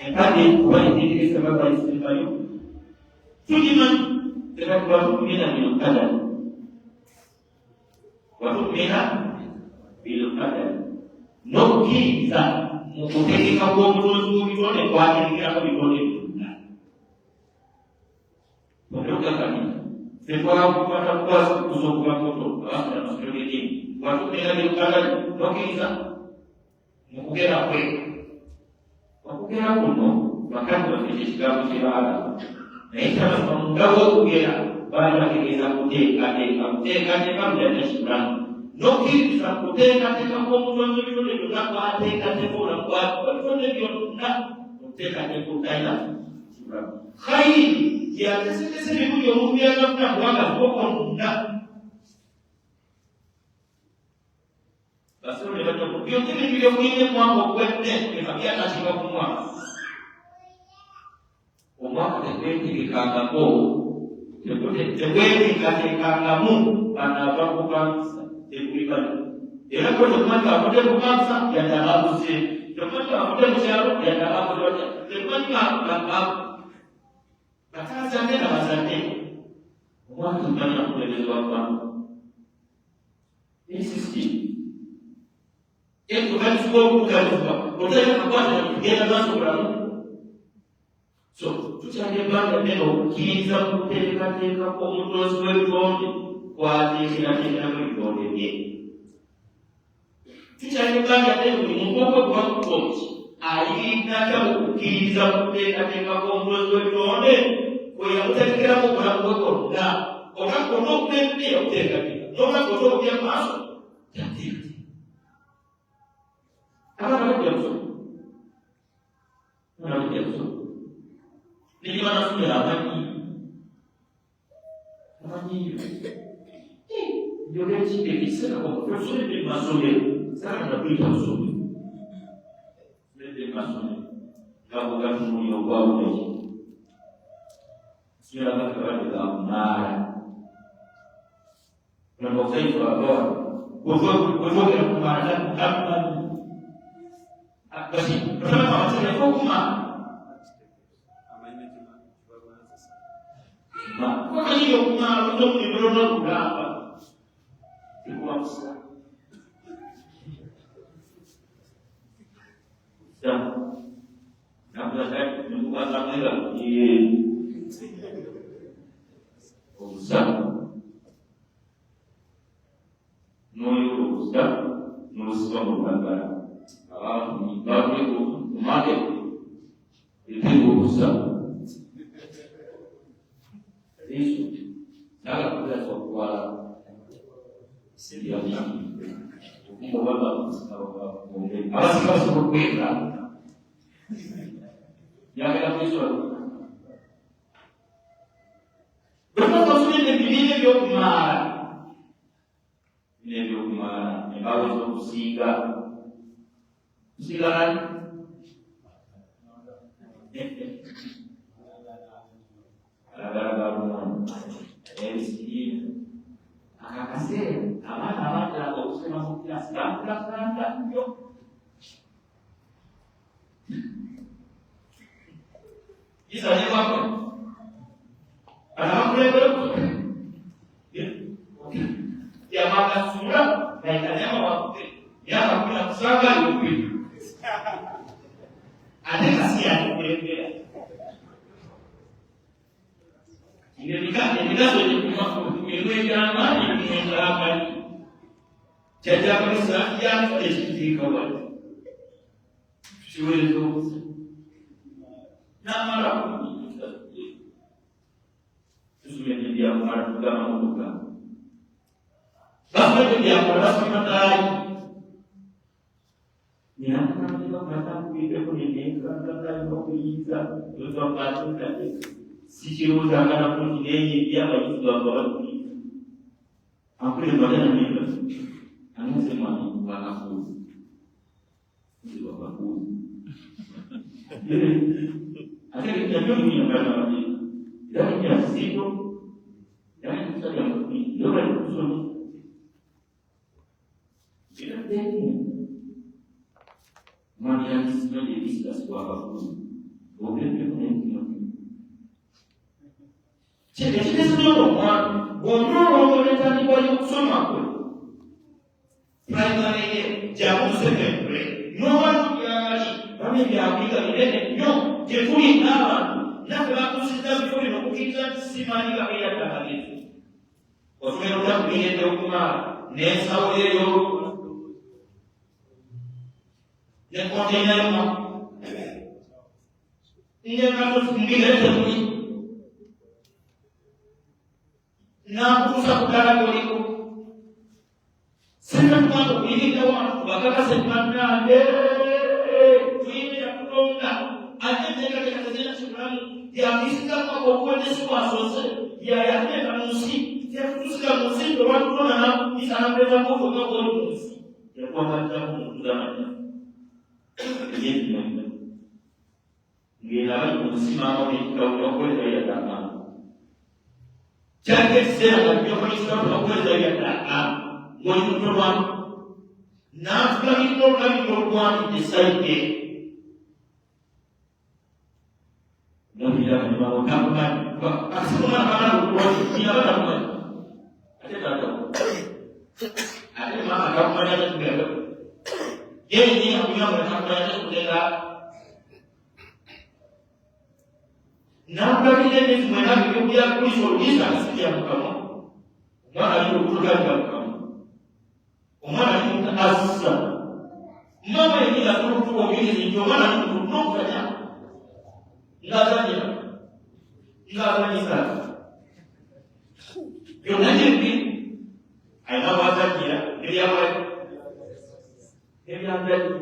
Tadi buat ini sebagai istimewa. Tujuan dengan waktu kita hidup ada. Waktu kita hidup ada. Noki bisa mungkin kamu betul betul ni buat ini kita betul betul. Betul kan? Sebuah pada puas usul betul. Ada masalah ini. Waktu kita diukakan, mungkin bisa mungkin apa? Mungkin apa no? Bahkan berfisik juga mesti ada. Mereka membawa kira banyak kita putih, kamu jadi seberang. Mungkin bisa putih, kamu mungkin juga putih, kamu orang kuat, mungkin juga nak putih, kamu lah seberang. Hai, ya sesuatu yang mungkin nak buat bukan nak. Rasul dia kata, video ini mau buat ni, kita biar kasih kau semua. Umar kata, ini kita kamu, jadi kasih kamu, karena apa bukan diberikan. Dia kata, cuma kamu dia bukan sah, dia dah habis. Cuma kamu dia mesti harus, dia dah habis. Cuma kamu bakazadde n'abazadde omwana tumanyi kutegerezebwa ggwanga insisiti ekugalizibwa okugalizibwa otayina kakwatira kugenda maaso bulamu so tukyali ebbanga ddene okukkiriza mu kuteekateekako omutoozi w'ebitonde kwateekerateekeramu ebitonde bye tukyali ebbanga ddene buli muntu okweguba ku tonti ayirinatya okukkiriza mu kuteekateekako omutoozi w'ebitonde weyamuteekeramu obulamu bwe konna olunaku olwo okulembe yakuteekateeka n'olunaku olwo okubya mu maaso yateeka abaana bajja kusoma abaana bajja kusoma niba banasomera amanyiyo yolekide ekiseera okusomedde mu masomero saagala kuyita busomero somedde mu masomero gabugatunulira ogwabuleki somera gakabadde gakumaala nabakusaifu abawa wetwogera kumaala takumanyi basi otabaka amasomero okumaala wakati yokumala otomulibulona kugamba tekubakusa nakubazamwera obusamu noyo obusamu nobusiba mulugagala abantu bakumake etego obusamu Yesu nala kuweza kuwala sisi ya mimi kwa baba abasika sokwenda yakala Yesu bwana kusinde bibile byo kumara bibile byo kumara embawe zo kusiga kusigana akakasera abaana abatala okusoma mu kirasi bakulakulanga nnyo isanyewako anabakulembera yamakasula naitanyama wakute yakakula kusanga yokwitu ate kasi yakukulembera emigaso emwegamba emwegambali kyajakalisa yafa ekitiika wali kiweereza obusa namala tusumedde byakumala tugamba mukugamba bafumedde byakola basomataayi ninakunakubiddeko nenenkangakalina okuyinza ozakukatuntate sikirozaagala kunti nenye ebyabayizi banga bakuliza ankule magana nenda anase mwani bakafuuzi bakafuuzi ate nabyo munyagalabae era munyasiito yakusabya mukuli yobali kusoma era deni mwani yakisimaje ebisigasi bakafuuzi ogetekunentima ekiteesobola omwana bw'onoolongoletandikwa y'okusoma kwe primary ye jamu secondary n'obantu byali bamwe byakuyiga binene nnyo gye tuli n'abantu naffe batusizza bifuli n'okukkiriza nti simanyi gabeera amagezi osomera otakuyende okumala n'ensawo eyo ne konteyina yoma nyegatotungirezemuli nakutuusa kudala koliko sinatukwanga okuyirinda wano bakakase bannange tuyinira kutonda ate enteekateeka kimulamu yakisizamu obuwedesi bwasoose yayateeka mu nsi yakutusika mu nsi olwatutonana isanakulezamu oga bwoli mu nsi yakwamalizamu mutuzamanya eyetinaa ng'erabali mu nsi maama nekikawuka okweza yaddaama kyali ekiseera nga byokolisitawula okweza yaddaama ng'oli muto lwamu n'atulabirira olulabirira olwani esaide nobina kugira ngo bamutamani akasoma abana uko yabana ate mama akamanya kugira yeye ni akunyama akamanya kugira na kabile ni mwana kuja kuisuluhisha asikia mkamo mwana alikuja mkamo mwana alikuja mama yeye aturufu kwa mimi ndio mwana alikuja ngazanya sana yonajeni anawazakia niliawa niliangalia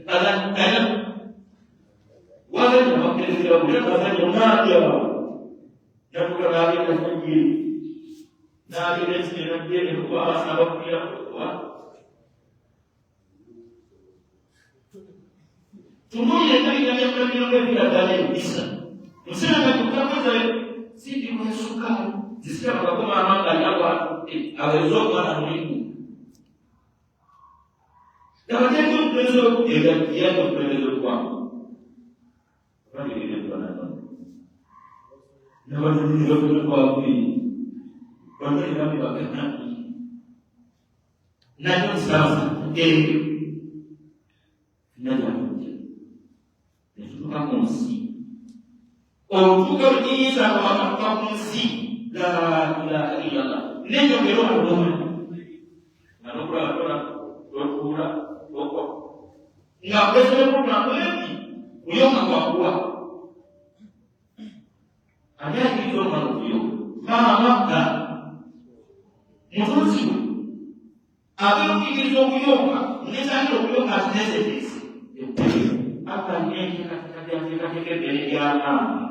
ana wale ni mapenzi ya Mungu kazanya unadia na tukanabi na kujiri na ile sio ndio kwa sababu ya kwa tumuye ndani ya mambo bila dalili kabisa msema kutafuta sisi tunashuka zisikia kama mama yako awezoka na Mungu na wakati mpezo yako mpezo kwako kwani ile tunana na watu ndio kwa wapi kwa nini kama wakati na ndio sasa Kamusi. Otuka mtiza kwa kamusi la ilaha illallah. Neno kero hapo. Na nokura oko. Ngapese kuna kweli. Uyoma kwa kuwa. Anya hizo manufio. Mama Mutuzi. Abe kizo kuyoka. Nesa ndio kuyoka sense. Hapa nyingi katika beliana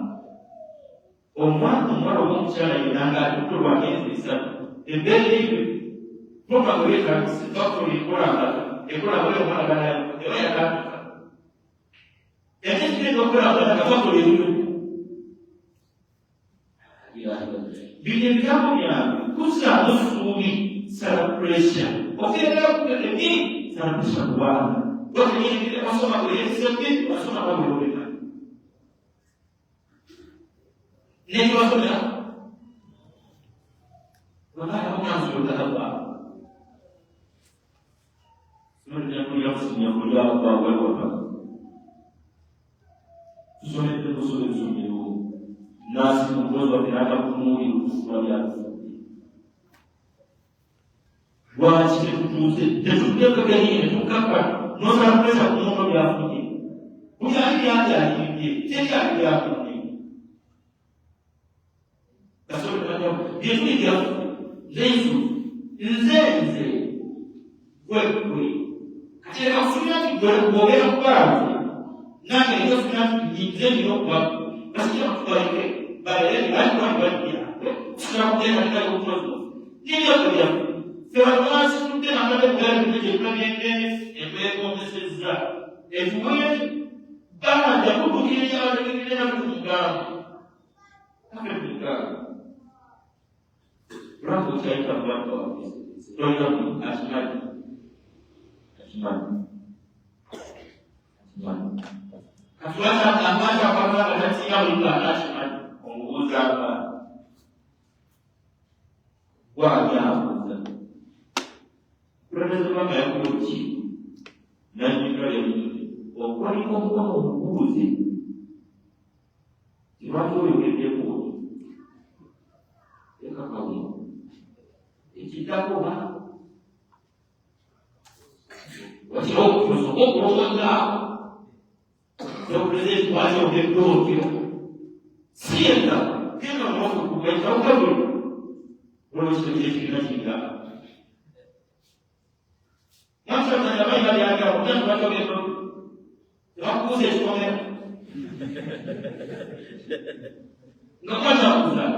omwana wa mchana inanga tukulwa hizi sana ebeli toka kuleta sitoto ikora wale mwana bana ya kata ndio kwa bana kwa kuleta bile vyangu vya kusa usuli celebration ofia kwa celebration bwana wote ni vile wasoma kule sisi wasoma kwa Biblia nini wasoma wala mwanzo hapa ndio kuja kusimamia kuja kwa wewe hapa tusome tusome nasi mkozo wa kiraka kumuri kuswali waache tutuze tutuke gani tukapa noza pesa kumono ya fuji kujali hata hivi tena ya fuji kasoro ndio hivi ya lezu nzenze wewe katika kufunya kugogea kwa na ndio kufunya nzenze kwa basi tukaike baadaye alikuwa sio tena katika kutozo ndio kwa Ferrari tutte na kale gari kuje kwende epeko meseza efuwe bana ya kutukile ya wale na kutunga akatunga Rambo chaita kwa ndio asmani Katuacha ambacho kwa kati ya asmani ongoza hapa kwa jambo Professor kama ya kuchi na ndio ile kwa nini kwa mbuzi watu wengine kwa kama ikitako ba watu wao kuonga ndio president wao ndio sienda kila mmoja kuweka ukaburi wao sio Masa menyabai dari agama bukan baca itu. Aku saya suami. Enggak baca bukan.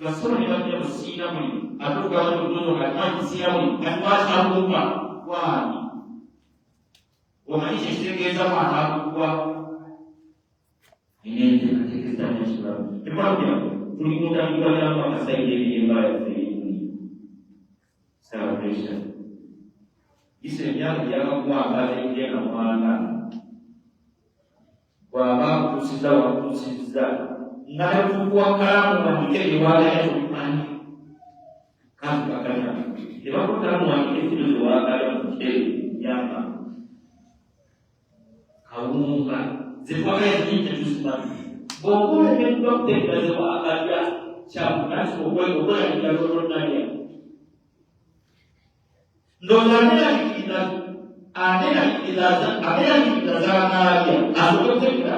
Langsung dia dia bersih namun. Atau kalau betul kan bersih namun. Kan baca bukan. Wah. Orang ini sendiri sama aku buat. Ini kita sudah. Terima kasih. Tunggu kita yang mana saya jadi yang baik ini. Celebration. Isenyali ya kwa baadhi ya mwana Bw'aba kutuusiza wakutuusiza n'abakuwa kalamu wandike bye waagala okumanyi kandi bakalina tebakulamu wandike ekiro kye waagala mu kiteeyo nyamba kawunga zetwagala nyingi tetuzimanyi bw'okulemeddwa okuteekera ze waagalya kyakutasi okwekokola lolonalya ndowooza aneeraliikiriza z'anaalya asobola okuteekera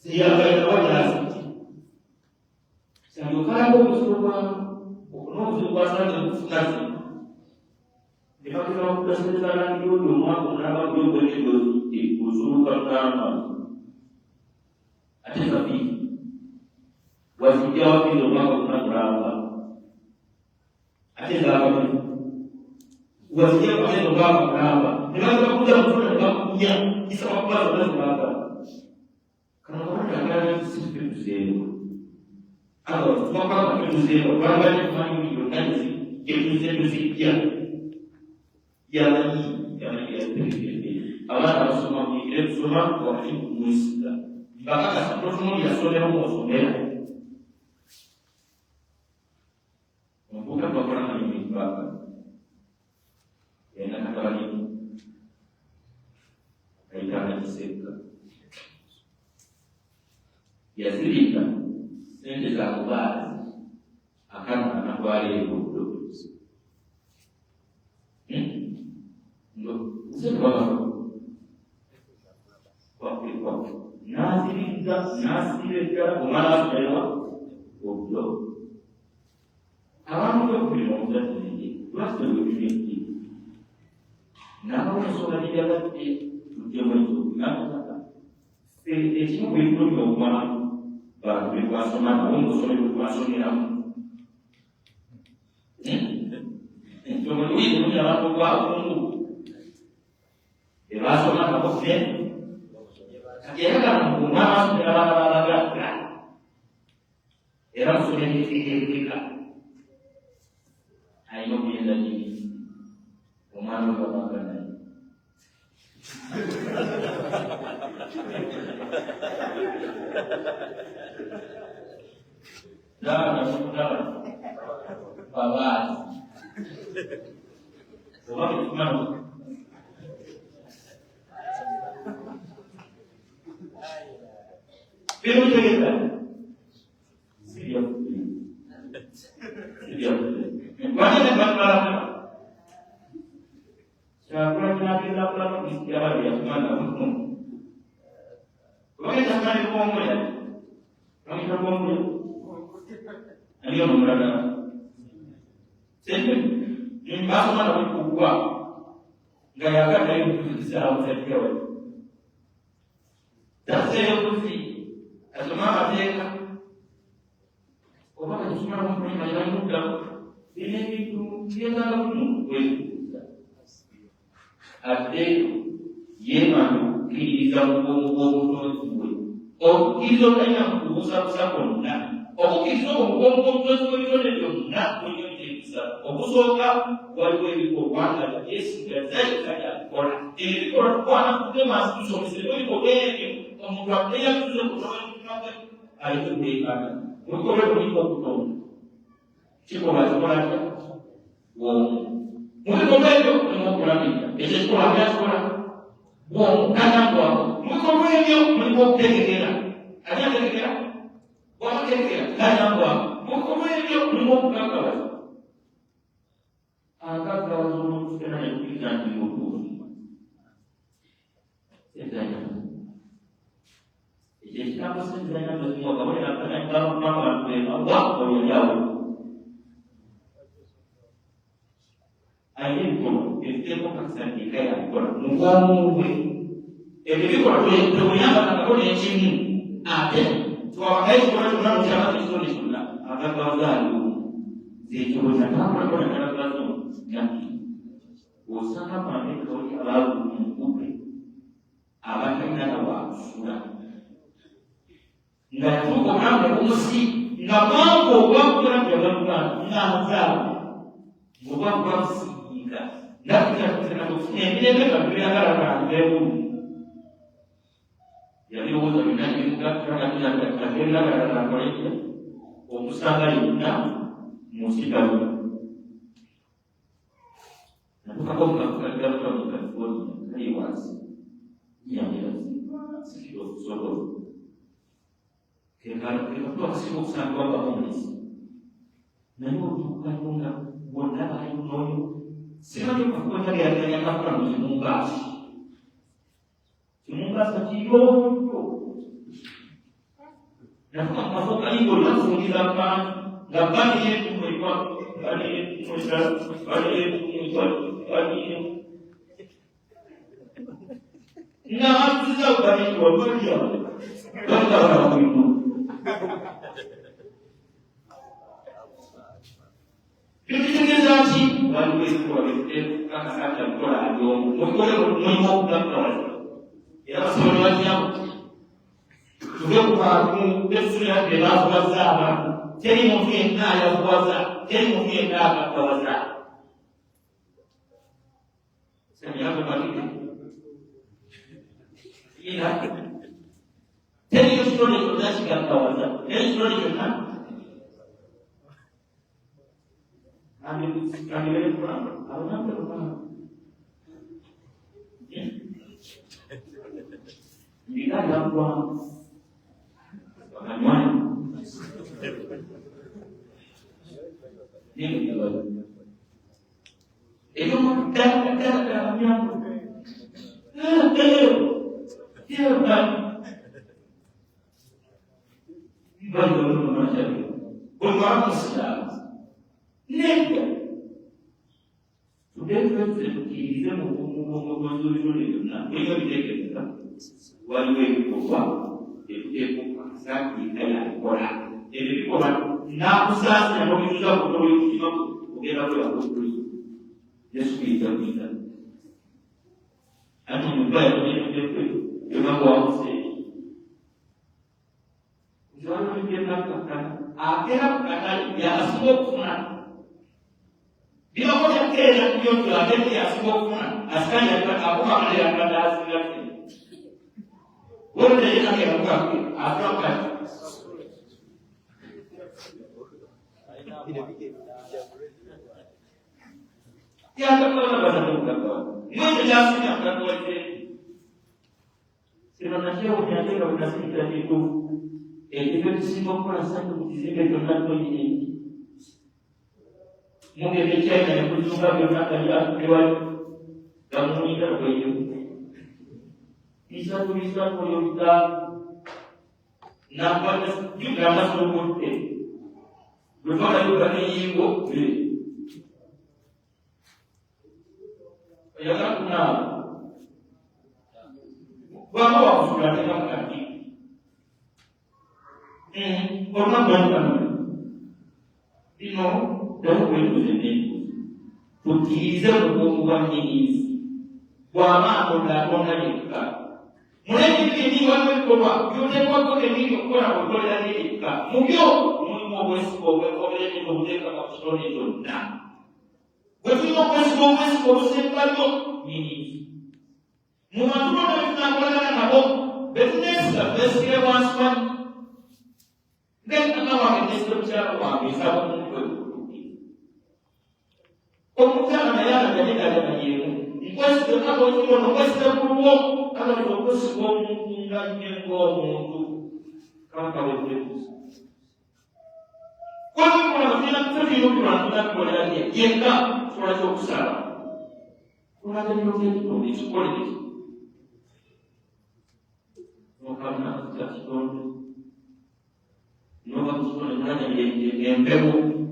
ziyagalira wajaziti kyalyokalanga obuzibu bwamu n'obuzibu bwasanze bufunaze ne bagenda okugasereza langira oyo omwaka omulaba byogwenegozite ozuluka lutamazi ate zabiri wazijja wafiza omwaka omunagulamba ate zabiri wazijja kwagenda omwaka mulamba ne bagenda kuja mufuna ne bakunya kisaba kubaza bazibagala Kadang-kadang sipil zero. Kalau maka itu zero, banyak orang yang berkata itu zero dia. Yang ini. Allah harus memikirkan semua orang muslim. Bahkan kalau semua dia saudara muslim. Bukan orang yang bahkan. Yang nak kata lagi. Kaitan disebut. Yasirika sente za kubazi akana anatwala ibyo ndo sente kwa nasirika umara sewa ubyo abantu bakubira ndati twase ubifiti nabo sola ndigabate tujye muri naka ekimu bw'ibyo by'omwana basoma nabo musome basomeramu ntomoni w'ibintu abantu bwakungu ebasoma nabo fe era mu mwana asomera abaana babagagga era musomera ekigerekeka alina okugenda nini omwana webabagga naye Dalam bawas, sebab itu mana? Film kita, siap. Mana yang bermalam? Siapa yang nak istiadat dia mana? Kami jangan dibuang ya. Kami terbuang ya. Ini orang berada. Jadi, ini masuk mana pun kuat. Gaya kan dari itu secara terkawal. Tak saya bersi. Asma ada kan. Orang yang semua orang punya macam muda. Ini itu dia tak tahu. Ada yang kizam bom o kizo kanya kubusa konna o kizo bom tozo yone na kunyo kisa o busoka waliwe biko wanga Yesu gazali kanya kona ili kona kwa kutema sizo misemo iko gani omuntu ateya kuzo kutoka kimaka ayo ndekana mukore kuliko kutoka chiko bazikora wo muri komendo no kuramika eje kwa biashara wo kana kwa muko mwebyo mulimo kutegekera ajategekera wategekera kana kwa muko mwebyo mulimo kukakabaza akaza wazuru kufanya kupiga ndiyo sendanya je kama sendanya ndio kwa kawaida kana kama wako yao ayiko efitemo kasandi kaya kola mugamu ebiko tuyamba nakakole ekimu ate twabagaye kola tunamo cyaba kisoni sunna akabazalo zekibo cyatamba kola karabazo ngati osanga pande koli ababu mukube abatanga abasura ngatuko kamwe umusi ngabambo bakora byabanga ngazabo ngobambo basinga ndakira kutena kufune bile kabira kala kandebu yalowooza byonna bimugattaaaakolekya okusanga yonna mu nsigalu natukakomukakukaliramukafuoliaiwansi yamerasikirosolo kekatuakasinga okusangibwa baomulesi naye olutuukalunga bonna balinoyo sibatyokakubatalyaganyakakula mu kimungaasi kimungaasa kiyonjo natuka mukafukalingo lwafungiza abantu nga baliyetumwekwa n'abatuza balindwa balya balabalakwino bikitegeeza ki waliwo ebikola kakasata bikola alyomu mukole mulimu okugakola era basobola batyamu tuge kubantu besula bebavuwaza abantu teri muntu yenna ayavuwaza teri muntu yenna agagawaza semyagomalike ira teriyo kitone kyonna kigagawaza naye kitone kyonna andibere kulamba abonambe kulamba ndinagagwamu Bagaimana? Ini kalau itu dalam yang dia kan baru macam orang Islam nega sudah kita mau itu nak kita kita walau itu sakit kayak orang. Jadi orang nak usaha yang mau kita buat itu kita boleh buat. Yesus kita. Anu mubaya itu cuma buat sih. Jangan kita katakan akhirnya kata ya semua pernah. Bila kau yang kira yang tu ada ya semua pernah. Asal yang aku mahu yang kata asal. Boleh jadi nak yang bukan apa? Ya betul bahasa berkata. Ini jelas yang berkata itu. Sebenarnya orang yang berkata itu, itu semua perasaan itu berkata ini. Mungkin bicara yang berjumpa berkata dia lewat kamu ini terbayar. Bisa kita nampak juga masuk mute. Berapa juga ni ibu. Jangan kenal. Bahawa sudah tengah kaki. Orang banyak. Dino dah boleh jadi. Utiliza bukan ini. Wama mula kita. Mulai ini watu kwa yote kwa nini kwa ndani ka mugyo mu wesi ko ni muteka kwa story tonna wetu no wesi ko sepalo nini mu watu na kwa na bo business la best once one then anawa ni structure wa bisa mu ko mutana na yana da yeye Kwesi hapo hiyo na kwesi kuruo kana ndio kwesi kwa ndani kwa mtu kama kawaida. Kwa hiyo kuna vile vitu tunataka kuelewa jenga tunaweza kusala. Kuna ndio kitu ni kweli. Wakana tatizo. Ndio ndani ya mbegu.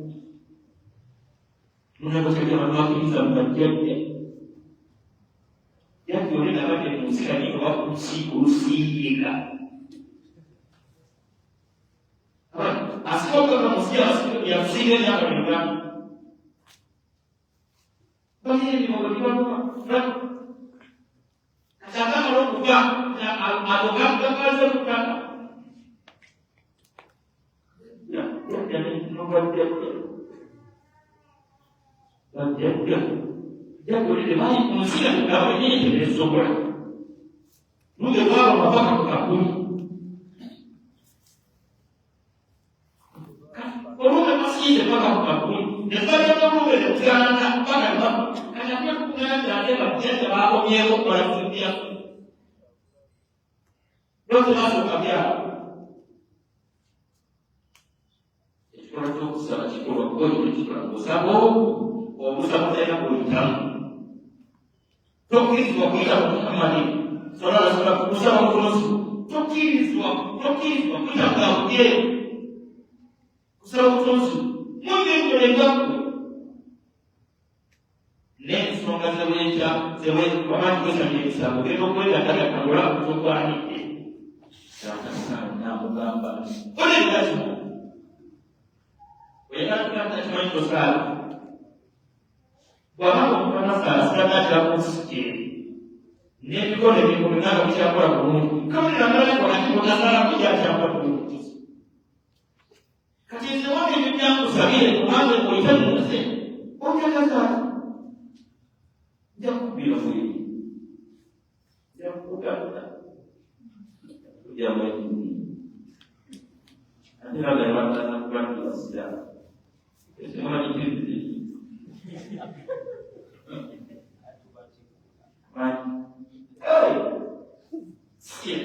Tunaweza kuelewa mbakia yang boleh dapat dimusnahkan di bawah kursi Asal kalau musnah yang sihir yang beriman, bagi di bawah kan? Katakan kalau buka, adogan bakal terbuka. Ya, jadi nomor dia. Dia boleh dimainkan musnah kalau ini tidak sobat. Mungu wao mpaka kukaburi. Kwa masije mpaka kukaburi. Ndio ndio Mungu ndio mpaka hapo. Anapia kuungana na leba tena wao nyewe kwa kufikia. Ndio tunasokabia. Kwa kusema chikoro kwa kwa sababu obusa tena kuitamu. Tokirizwa kuita Muhammad sallallahu alaihi wasallam kusema kunosu. Tokirizwa kuita kwa kusema kunosu. Mungu ndio ndio Leo songa zewe kwa watu wengi sana. Ndio kwenda katika kangola kutoka nje. Sasa na mugamba. Ole lazima. Wewe unataka tumaini sana. Kwa mambo kuna sala sana ya kusikia. Ni bikone bikomekana kuchakora kwa Mungu. Kama ni namna kwa kitu sana kuja chakora kwa Mungu. Katika wale ndio kusabiri kuanza kuitana na sema. Ongea sana. Jangan bilang begini. Jangan bukan. Jangan ini. Nanti ada yang akan bukan kita sedang. Semua ini. Baik. Siap.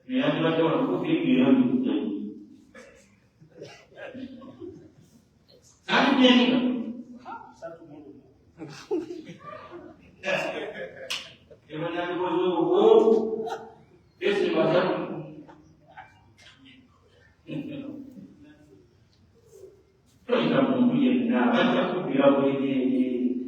Ni ada orang kopi bilang begini. Tapi dia ni. Gimana dibuat esse macam kita mungkin nak baca kuliah ini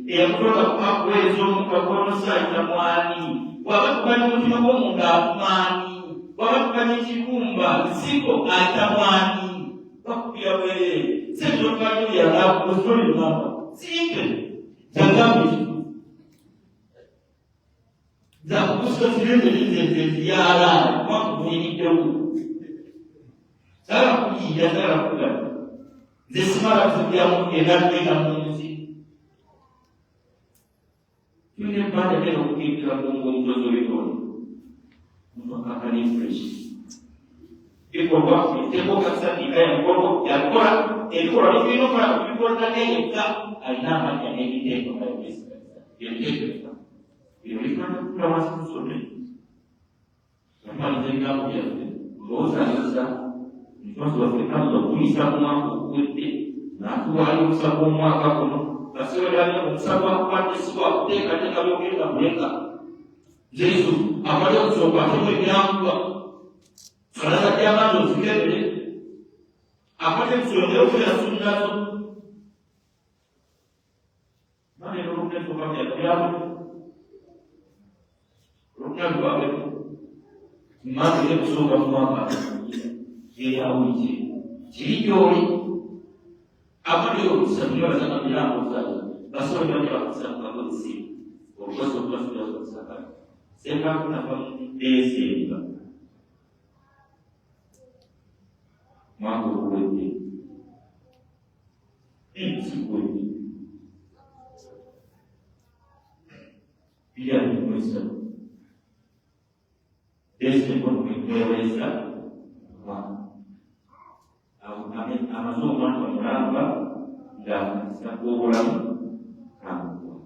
yang perlu aku esok kalau saya tamani waktu kami mesti mengumumkan tamani waktu kami cikumba siko atamani waktu dia boleh sejauh kami yang aku suruh nama sikit jangan za kusikiliza zile ziara kwa kuingia sara kuja sara kuja zisimara kuja mkenda na Mungu yule baada ya kufikira Mungu mtoto wetu mtu akani fresh iko wapi tebo kabisa nikaya mkono ya kora ilikuwa ni kwa kulikuwa ndani ya aina maji ya ndio kwa hiyo ndio ilifanya kuna watu sote. Kama nzenga moja. Ngoza sasa. Mtoto wa Afrika kuisa mwako kwete. Na tuwali kusaba mwaka kono. Basi wale kusaba kwa sio kuteka katika lugha kuweka. Yesu ambaye kusoba kwa yangu. Sala ya mambo zikende. Apate kusongelea kwa sunna. Mane ndio kwa ya Rukun dua itu, maka dia bersumpah muaka, dia uji, jadi jori, apa dia sebenarnya sangat bilang saja, basur dia tidak bisa mengkondisi, basur dia sudah selesai. Saya kenapa desi juga, mampu berhenti, ini berhenti, dia bisa. Desse pun berwesa, Amazon man berapa dan satu orang kamu.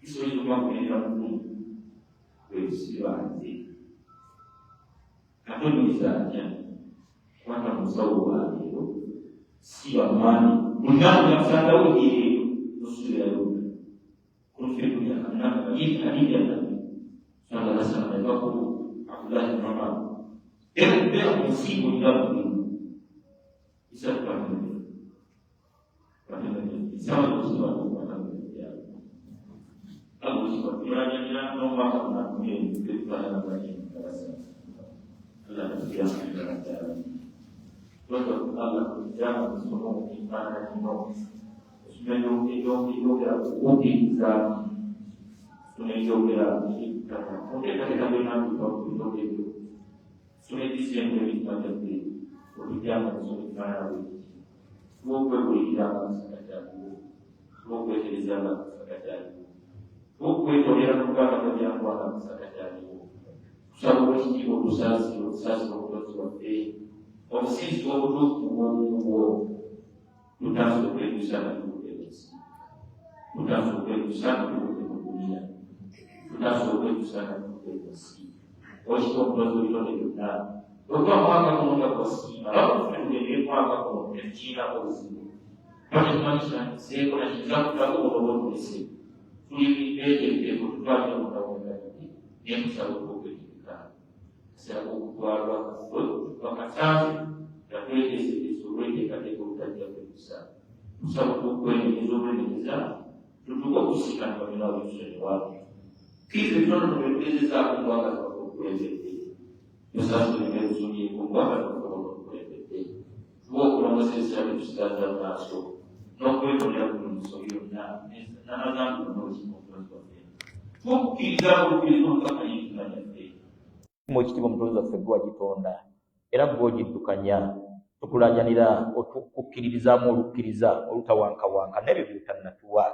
Isu cuma punya pun bersiwasi. Atau misalnya, kalau musawwar itu siapa bukan yang saya tahu ini musuh konflik punya karena ini hadiah. Salah satu waktu Abdullah bin Umar dia musibu dalam bisa berani sama sesuatu macam dia Abu Sufyan kiranya nomor apa mungkin kita nak bagi rasa Allah yang berkata Lalu Allah jangan semua kita nak sebenarnya hidup ya uti zaman Sunai Jogja, mungkin kita benar betul itu. Sunai di sini lebih banyak di, berbicara sungai mana lagi. Semua berbicara sekadar, semua berbicara sekadar, semua berbicara bukan yang bukan sekadar. tusaba ekitiibwa obusaasira obulozi waffe obusinzibwa obutuufu bw'omuwo tutaasa okwegusa nga tubude ensi tutaasa okwegusa nga tubude mu dunia tutaasa okwegusa nga tubude ensi okitiibwa obulozi obutonde byonna okuba mwaka kuno nga gwasiima bakufe tugendere mwaka kuno tekiina obuzibu batetumanyisa nseeko nakiriza kutako olobotulese tuli ekyo tutwalire omutawongalire nekusaba okwetegeka saba okutwalwa bakasanze tatweteesereza olweteekateeka obutajja kwegusa tusaba okwenyereza obwenyereza tutuuka okusinkana bamina wabitusonyiwaabwe kkiriza ebitonono byetugezezaako ngwanga zibaka okwembedde tusasulira ebizulyeko ngwanga zibaka okwembedde tuba okulongosa ebisira byetusigaza mu maaso n'okwetondera buli musobo yonna n'amazambi gonna okimuomutonzi waffe tukukkiriza obukkiriza omukakanyinzina yaffe mu ekitiibwa omutonzi waffe gwe wagitonda era gwe ogiddukanya tukulajanira okukkiririzaamu olukkiriza olutawankawanka n'ebyo byotannatuwa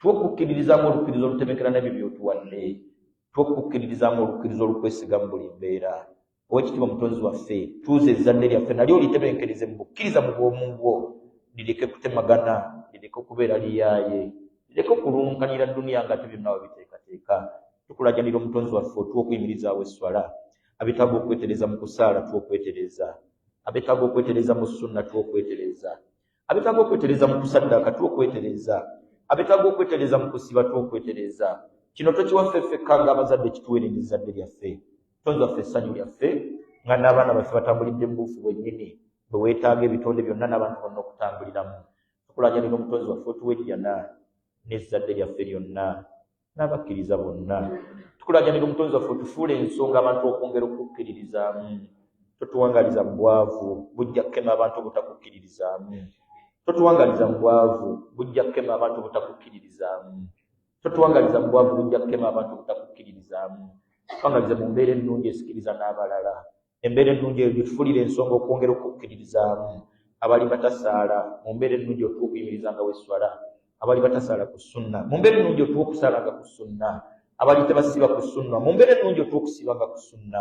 tukukkiririzaamu olukkiriza olutemekera n'ebyo byotuwadde tukukkiririzaamu olukkiriza olukwesiga mu buli mbeera owekitiibwa omutonzi waffe tuuza ezzadde lyaffe nalyo olitebenkereze mu bukkiriza mu bwomu bwo lireke kutemagana lireke okubeera liyaaye lireke okulunkanira duniya nga tebyonna wabiteekateeka tukulajanira omutonzi waffe otuwa okuyimirizaawo esswala abetaaga okwetereza mu kusaala tuokwetereza abetaaga okwetereza mu sunna tuokwetereza abetaaga okwetereza mu kusaddaaka tuokwetereza abetaaga okwetereza mu kusiba tuokwetereza kino tokiwaffe ffekka ng'abazadde kituweereza ezzadde lyaffe mutonzi waffe essanyu lyaffe nga n'abaana baffe batambulidde mu buufu bwennyini bwe weetaaga ebitonde byonna n'abantu bonna okutambuliramu tukulajanira omutonzi waffe otuwejjana n'ezzadde lyaffe lyonna n'abakkiriza bonna tukulajanira omutonzi waffe otufuula ensonga abantu okwongera okukkiririzaamu totuwangaliza mu bwavu bujja kkema abantu obutakukkiririzaamu totuwangaliza mu bwavu bujja kkema abantu obutakukkiririzaamu totuwangaliza mu bwavu bujja kkema abantu obutakukkiririzaamu tuwangalize mu mbeera ennungi esikiriza n'abalala embeera ennungi eyo gyetufuulira ensonga okwongera okukkiririzaamu abali batasaala mu mbeera ennungi otuwa okuyimirizanga wesswala abali batasaala ku sunna mu mbeera ennungi otuwa okusaalanga ku sunna abali tebasiba ku sunna mu mbeera ennungi otuwa okusibanga ku sunna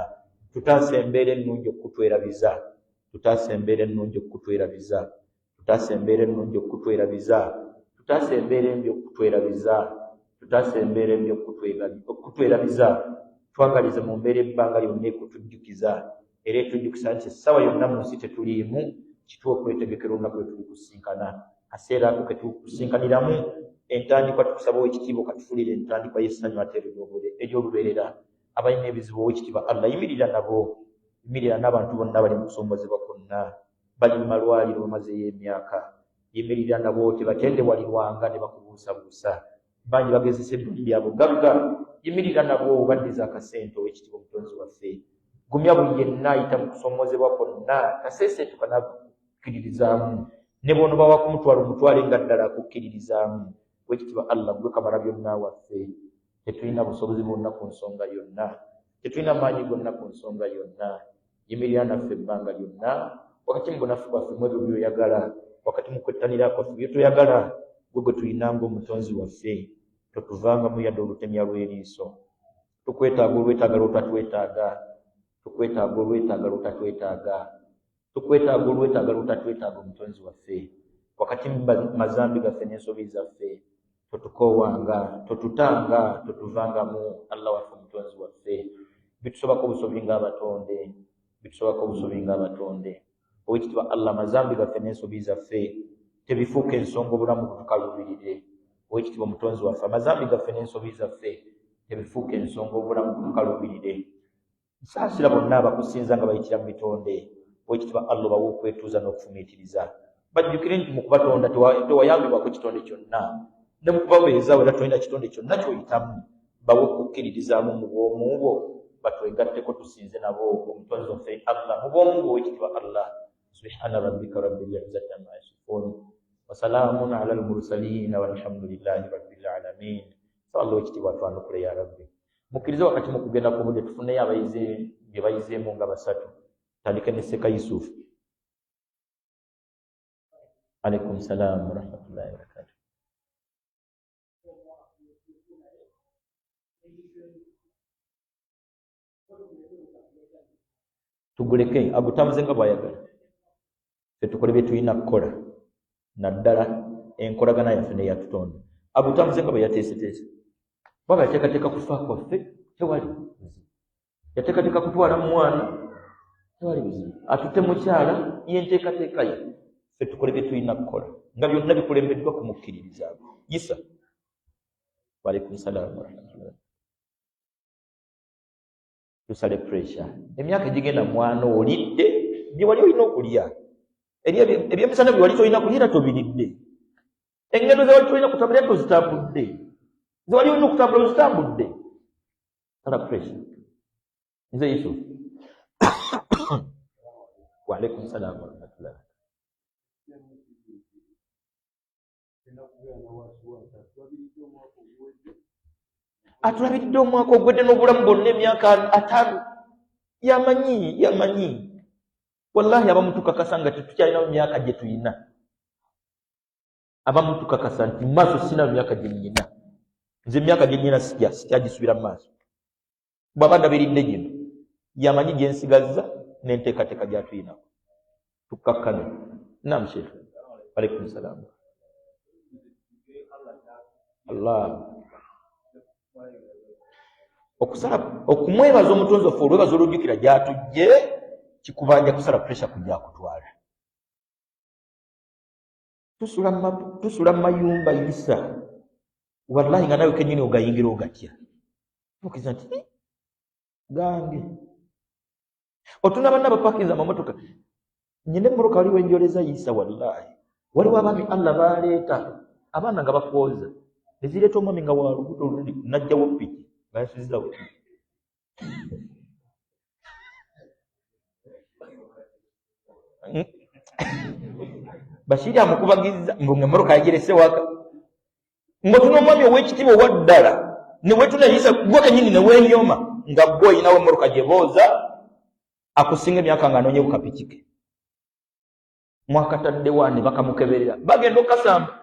tutaasa embeera ennungi okutwerabiza tutaasa embeera ennungi okutwerabiza tutaasa embeera ennungi okutwerabiza tutaasa embeera embi okutwerabiza tutaasa embeera embi okutwerabiza twangalize mu mbeera ebbanga lyonna ekutujjukiza era etujjukisa nti essaawa yonna mu nsi tetuliimu kituwa okwetegekera olunaku lwe tuli kusinkana kaseera ako ke tukusinkaniramu entandikwa tukusaba owekitiibwa katufuulire entandikwa y'essanyu ate egy'olubeerera abalina ebizibu owekitiibwa allah yimirira nabo yimirira n'abantu bonna bali mu kusoomozebwa kwonna bali mu malwaliro bamazeyo emyaka yimirira nabo tebatendewalirwanga ne bakubuusabuusa bangi bagezesa edduni lyabwe gagga yimirira nabo baddiza akasente owekitiibwa omutonzi waffe gumya buli yenna ayita mu kusoomozebwa kwonna kaseeseetuka n'akukkiririzaamu ne bono bawa kumutwala omutwale nga ddala akukkiririzaamu owekitiibwa allah gwe kamala byonna waffe tetulina busobozi bwonna ku nsonga yonna tetulina maanyi gonna ku nsonga yonna yimirira naffe ebbanga lyonna wakati mu bunafu bwaffe mu ebyo byoyagala wakati mu kwettanira kwaffe byotoyagala gwe gwe tulinanga omutonzi waffe totuvangamu yadde olutemya lw'eriiso tukwetaaga olwetaaga lwotatwetaaga tukwetaaga olwetaaga lwotatwetaaga tukwetaaga olwetaaga lwotatwetaaga omutonzi waffe wakati mu mazambi gaffe n'ensobi zaffe totukoowanga totutanga totuvangamu allah waffe omutonzi waffe bitusobako obusobi ng'abatonde bitusobako obusobi ng'abatonde owekitiibwa allah amazambi gaffe n'ensobi zaffe tebifuuka ensonga obulamu butukalubirire owekitiibwa omutonzi waffe amazambi gaffe n'ensobi zaffe tebifuuka ensonga obulamu butukalubirire nsaasira bonna abakusinza nga bayitira mu bitonde owekitiibwa allah bawe okwetuuza n'okufumiitiriza bajjukire nti mu kubatonda tewayambibwako kitonde kyonna ne mu kubaweereza era tolina kitonde kyonna ky'oyitamu bawe okukkiririzaamu mu bwomu bwo batwegatteko tusinze nabo omutonzi waffe allah mu bwomu bwo owekitiibwa allah subhana rabbika rabbil izzati amma yasifuun wa salaamun ala al-mursaliin walhamdulillahi rabbil aalamiin so allah owekitiibwa atwanukule ya rabbi mukkirize wakati mu kugenda ku budde tufuneyo abayize bye bayizeemu nga basatu tandike ne Seka Yusufu alaikum salaam wa rahmatullahi wa barakatuh tuguleke agutambuze nga bw'ayagala ffe tukole bye tulina kukola naddala enkolagana yaffe neyatutonda agutambuze nga bwe yateeseteese bwaba yateekateeka kufa kwaffe tewali buzibu yateekateeka kutwala mwana tewali buzibu atutte mukyala yenteekateeka ye ffe tukole bye tulina kukola nga byonna bikulembeddwa kumukkiririza Isa waalaikum salaam warahmatullah tusale pressure emyaka egigenda mwana olidde bye wali olina okulya ebyemisana bye wali tolina kulira tobiridde engendo ze wali tolina kutambulira tozitambudde ze wali olina okutambula ozitambudde sala pressure nze Yusuf waalaikum salaam warahmatullah atulabiridde omwaka ogwedde n'obulamu bwonna emyaka 5 yamanyi wallahi abamu tukakasa nga tetukyalina myaka gye tuyina abamu tukakasa nti maaso sina myaka gye nyina nze myaka gye nyina sikyagisubira mu maaso bw'aba ndabiridde gino yamanyi gye nsigazza n'enteekateeka gy'atuyinako tukkakkane naam sheikh alaikum salaam Allah okusala okumwebaza omutonzi waffe olwebaza olujjukira gy'atujje kikubanja kusala pressure kujja kutwala tusula mu mayumba Isa wallahi nga nawe kenyini ogayingira ogatya okiza nti gange otuna banna bapakiza amamotoka nyine mmoroka waliwo enjoleza Isa wallahi waliwo abaami Allah baleeta abaana nga bakwoza nezireeta omwami nga walugudo olundi najjawo piki bayasuzizawo Bashiri amukubagiza mbunge mmoroka yagerese waka ngotuna omwami ow'ekitiibwa owaddala newetuna gwe kenyini neweenyoma nga gwe oyinawo emmoroka gyebooza akusinga emyaka nga anoonye bukapiki ke mwakataddewa ne bakamukeberera bagenda okasamba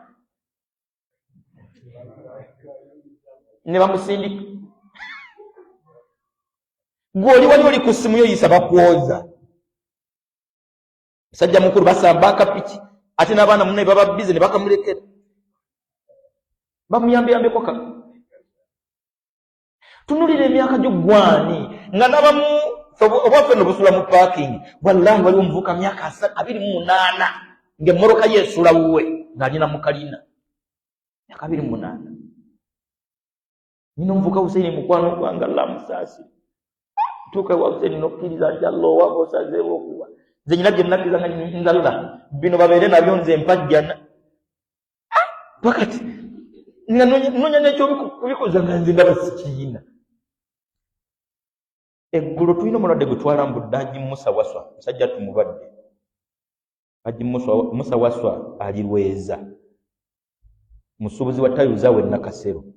ne bamusindika gw'oli wali oli ku ssimu yo Isa bakwoza musajja mukulu basamba akapiki ate n'abaana munne baba bize ne bakamulekera bamuyambeyambeko tunulira emyaka gyo gwani nga n'abamu obwaffe no busula mu parking wallahi waliwo omuvuka myaka 28 ng'emmoroka yeesula wuwe ng'alina mukalina myaka 28 nina omuvuka Husaini mukwano gwanga Allah musaasi tuuka wa Husaini n'okkiriza nti Allah owaba osazeewo okuwa nze nyina gye nakkiriza nga nzalula bino babeere nabyo nze mpajjana pakati nga noonya n'ekyobikuza nga nze ndaba sikiina eggulo tulina omulwadde gwe twalambudde Haji Musa Waswa musajja tumubadde Haji Musa Waswa ali Lweza musuubuzi wa tayuza we Nakasero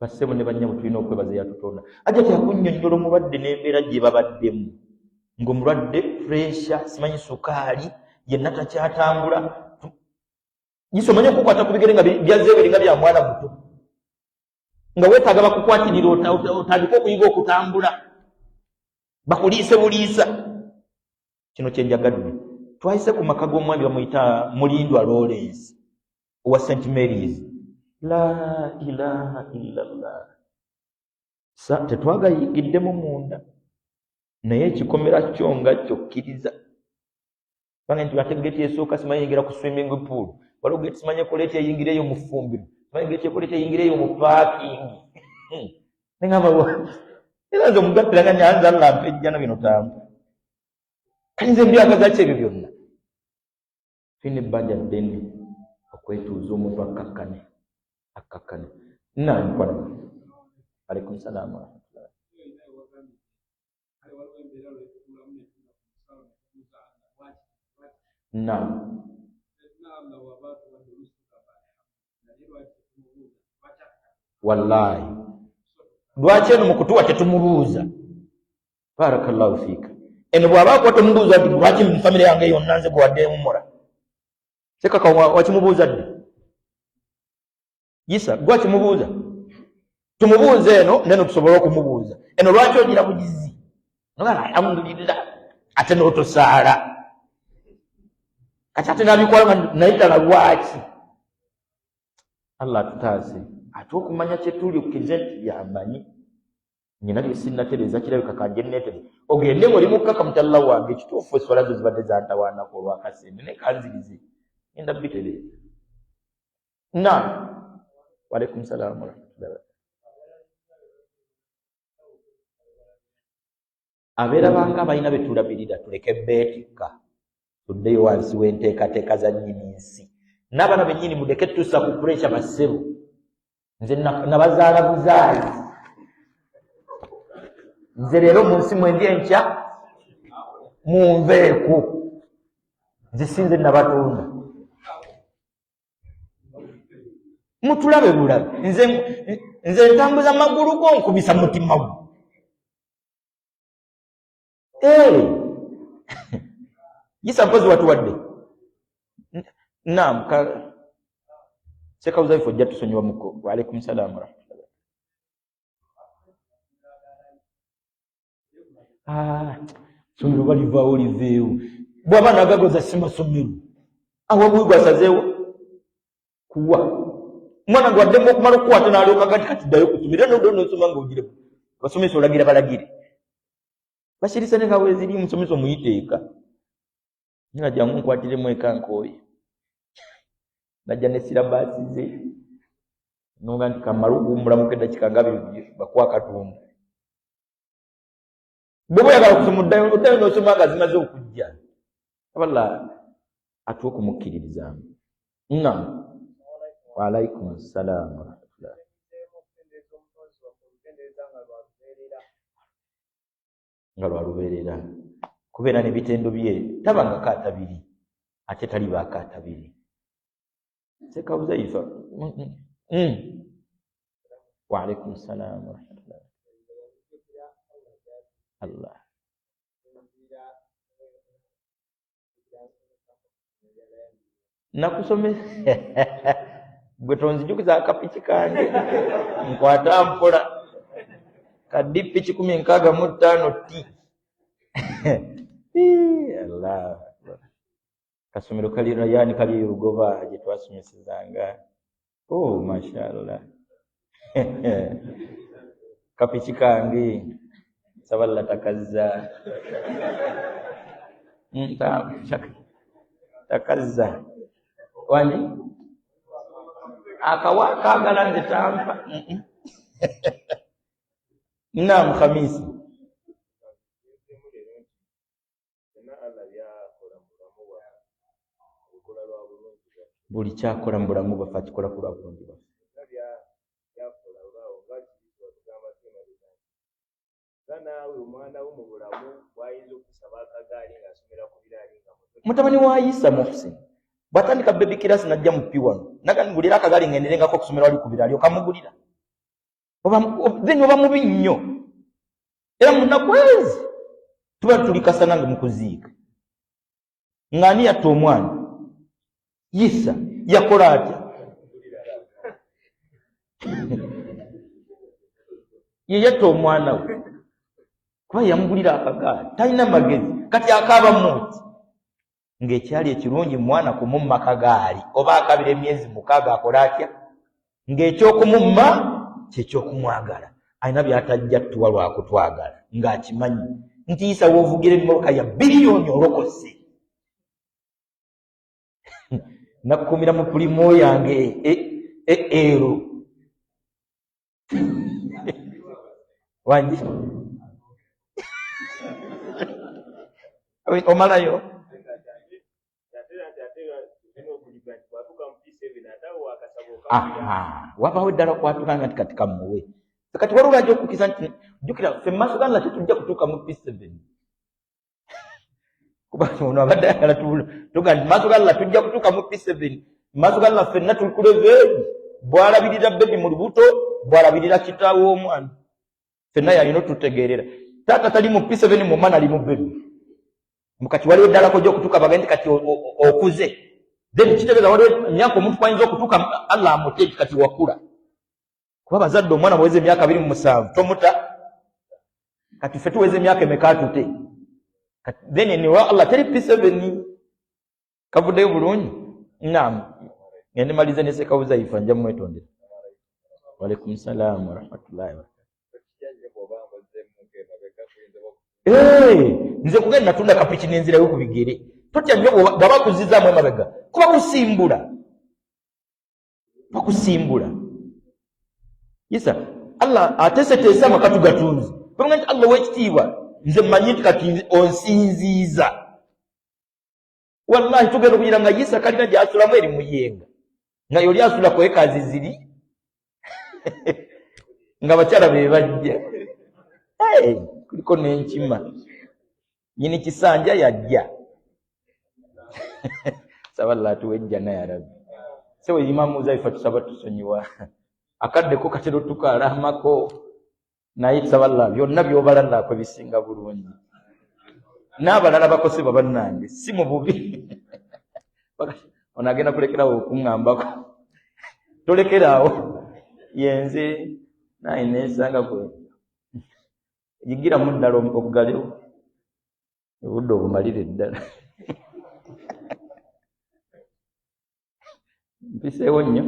bassebo ne bannyabo tulina okwebaza yatutonda ajja tyakunnyonnyola omulwadde n'embeera gye babaddemu ng'omulwadde pressure simanyi sukaali yenna takyatambula gisomanye okukwata ku bigere nga byazeewo eringa bya mwana muto nga weetaaga bakukwatirira otandika okuyiga okutambula bakuliise buliisa kino kyenjagadde twayise ku maka g'omwami bamuyita Mulindwa Lawrence owa St. Mary's la ilaha illallah tetwagayigiddemu munda naye ekikomera kyo nga kyokkiriza bange nti ate geeti esooka simanyi yingira ku swimming pool waliwo geeti simanyi ekoleeta eyingireyo mu ffumbiro simanyi geeti ekoleeta eyingireyo mu paakingi neŋamba era nze omugattira nga nyanza lampa ejjana bino tamba kali nze mbyagazaki ebyo byonna tulina ebbanja ddene okwetuuza omuntu akakkane nankwana alaikum salaam warahmatullah naam wallahi lwaki eno mukutuwa tetumubuuza barakallahu fiika eno bw'abaako tumubuuza nti lwaki mu famire yange yonna nze bwadde mumura sekaka wakimubuuza dde Isa gwakimubuuza tumubuuze eno neno tusobole okumubuuza eno lwaki ogira bugizi Ngala alhamdulillah ate n'otosaala kati ate nabikola nayitala lwaki. Allah tutaase ate okumanya kyetuli okkize nti yamanyi nyina bye sinnatereeza kirabika kanje neetere ogende ng'oli mukkaka mutalla wange ekituufu eswala zo zibadde zantawaanako olwakasende naye kanzirize ngenda bitereeza. Waalaikum salaam warahmatullahi wabarakatuh. Abeera banga balina betulabirira tuleke beetikka tuddeyo wansi w'enteekateeka za nnyini nsi. N'abaana bennyini muleke tussa ku puresha bassebo. Nze nabazaala buzaazi. Nze leero mu nsi mwendi enkya munveeku. Nze sinze nabatonda. Mutulabe bulabe. Nze ntambuza magulu go nkubisa mutima gwo. Yisa mpozi watu wadde. Naam Sheka uzaifu ojja tusonyiwa muko. Wa alaikum salaam warahmatullahi wabarakatuh. Somero balivaawo oliveewo. Bw'aba nagagoza simasomero. Awo bwigwa asazeewo kuwa. Mwana gwaddemu okumala okukwata n'alyoka gati kati ddayo kusomera n'osoma ng'ogire. Basomesa olagira balagire. Bashirisa ne kawe ziri musomesa omuyiteeka. Nina jangu nkwatiremu eka nkooye. Najja ne sirabasi ze. Nonga nti kamala okuwummula eddakiika nga bibiri bakuwa katumba. Bwe boyagala okusoma oddayo n'osoma nga zimaze okujja. Aballa atuwa okumukkiririzaamu. Wa alaikum salaam wa rahmatullah. Nga lwalubeerera kubeera n'ebitendo bye tabanga kaatabiri ate tali baakaatabiri. Sheka uzaifa. Wa alaikum salaam wa rahmatullah. Allah nakusome gwe tonzijukiza akapiki kange nkwata mpola kadipi 165 ti. Allah kasomero kali Rayani kali Rugoba gye twasomesezanga. Mashallah. Kapiki kange saballa takazza. Takazza wani akawaka agala nze tampa. Naam Khamisi. Buli kyakola mu bulamu bwaffe akikola ku lwa bulungi bwaffe. Mutabani wa Isa Muhsin bwatandika baby class najja mu P1 nagambulira akagaali ngenderengako okusomera wali ku biraali okamugulira. Oba mubi nnyo. Era munakwezi tuba tulikasa nange mukuziika. Ngani yatta omwana Isa yakola atya? Ye yatta omwana we kuba yamugulira akagaali talina magezi kati akaaba muti ng'ekyali ekirungi mwana kumumma kagaali oba akabira emyezi 6 akola atya ng'ekyokumumma kyekyokumwagala alina byatajja tuwa lwakutwagala ng'akimanyi nti Isa w'ovugira emmotoka ya biliyoni olokose. Nakukumira mu pulimo yange ero wanji omalayo wabawo eddala kwatukanga nti kati kamuwe kati waliwo lwajja okukiza nti jjukira ffe maaso gano nate tujja kutuuka mu P7 kuba ono abadde ayagala tuga nti maaso gano tujja kutuuka mu P7 maaso gano ffenna tuli ku level bw'alabirira bebi mu lubuto bw'alabirira kitaawe omwana ffenna yalina otutegeerera taata tali mu P7 mu mwana ali mu bebi mukati waliwo eddala kojja okutuuka bagende kati okuze then kitegeeza waliwo emyaka omuntu kwayinza okutuuka Allah amuteeki kati wakula kuba bazadde omwana bwaweza emyaka 27 tomuta kati ffe tuweze emyaka emeka tute then ni wa Allah teri P7 kavuddeyo bulungi. Naam, ngende malize ne sekawuza ifa nja mwetondera. Wa alaikum salaam wa rahmatullahi wa barakatuh. Nze kugenda natunda kapichi n'enzira yo kubigere totya nnyo bwaba kuzizaamu emabega kuba kusimbula yesa Allah ateseteesa amakatu gatunzi pamwe Allah wekitiibwa nze mmanyi nti kati onsinziiza wallahi tugenda okugira nga Isa kalina gy'asulamu eri muyenga nga yoli asula kwekazi ziri nga bakyala be bajja kuliko n'enkima nyini kisanja yajja saballa tuwejja na ya rabbi sewe imamu zaifa tusaba tusonyiwa akadde ko katero tukalamako naye saballa byonna byobalanda ko bisinga bulungi n'abalala bakose babannange si mu bubi onagenda kulekerawo okuŋŋambako tolekerawo yenze naye nesanga kwe yigira muddala obugalewo obudde obumalire ddala mpiseewo nnyo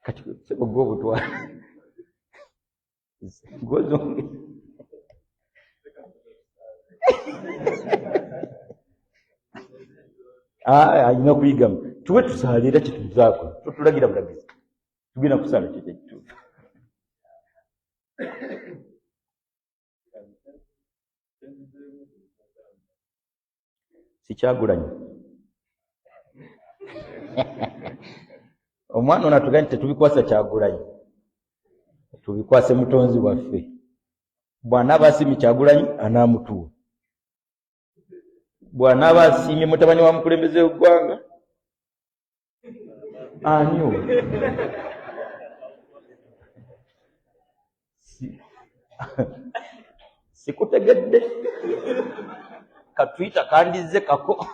kati sebo gw'obutwala gwozonge alina okuyigamu tuwe tusaalira kituzaako totulagira bulagizi tugenda kusaala kyekyekitu sikyagulanye omwana ono atuganye tetubikwasa Kyagulanyi tubikwase mutonzi waffe bw'anaaba asiimye Kyagulanyi anaamutuwa bw'anaaba asiimye mutabani wa mukulembeze w'eggwanga anyo sikutegedde katwita kandize kako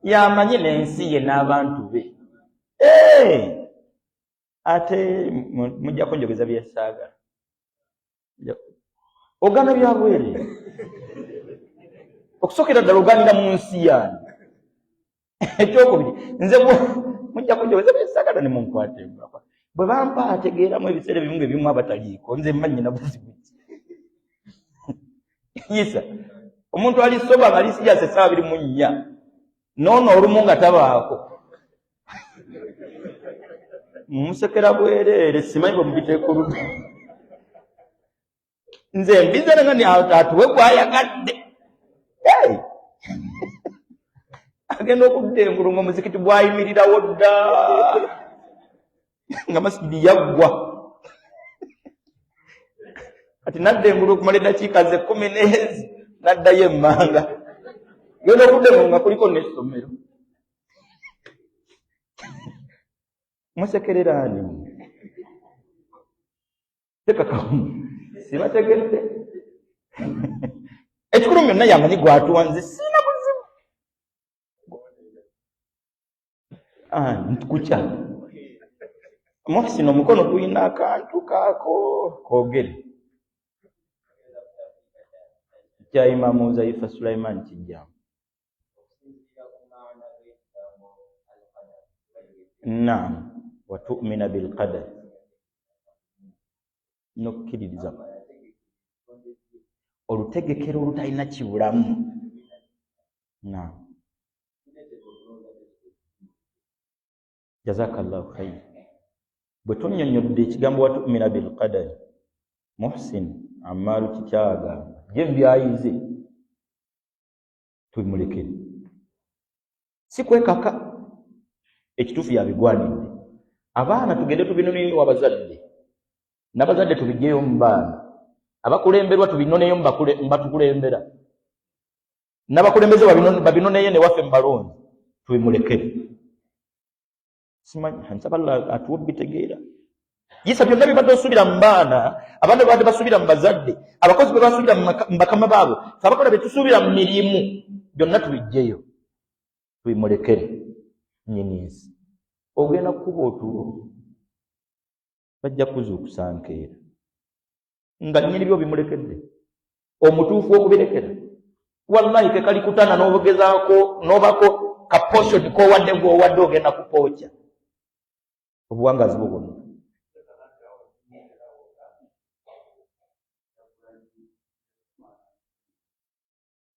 yamanyi n'ensi ye n'abantu be ate mujjako njogeza byesaagala ogana byabwere okusookera ddala oganira mu nsi yange ekyokubiri nze mujjako njogeza byesaagala ne munkwate bwe bampa ategeeramu ebiseera ebimu ng'ebimu abataliiko nze mmanyi na buzibu Isa omuntu ali soba malisi ya sesa 24 nono olumu nga tabaako musekera bwerere simanyi bwe mubiteekulu nze mbize nga ni atuwe kwayagadde agenda okuddengulunga omuzikiti bwayimirirawo dda nga masjidi yaggwa ati naddengulu okumala eddakiika ze 10 n'ezi naddayo emmanga genda okuddengulu nga kuliko n'essomero musekerera ani tekakamu sibategedde ekikulu byonna yamanyi gwatuwa nze sina buzibu ntukukya Muhsin omukono gulina akantu kaako koogere kya Imamu Zaifa Sulaiman Kijjamu naam wa tu'mina bil qadar nokkiririza olutegekero olutalina kibulamu naam jazakallahu khayr bwe tunnyonnyodde ekigambo wa tu'mina bil qadar Muhsin Ammaru kikyaga je byayize tubimulekere si kwekaka ekitufu yabigwanidde abaana tugende tubinonere wabazadde n'abazadde tubigeyo mu baana abakulemberwa tubinoneyo mbatukulembera n'abakulembeze babinoneye ne waffe mbalonzi tubimulekere simanyi nsaba Allah atuwe bitegeera Isa byonna bibadde osubira mu baana abaana badde basubira mu bazadde abakozi bwe basubira mu bakama baabo abakola be tusubira mu mirimu byonna tubijjeyo tubimulekere nnyiniisi. Ogenda kukuba otulo bajja kuzuukusa nkeera nga nnyini byo bimulekedde. Omutuufu okubirekera wallahi ke kali kutana n'obugezaako n'obako ka portion k'owadde gw'owadde ogenda kupookya obuwangazi bwo bwonna.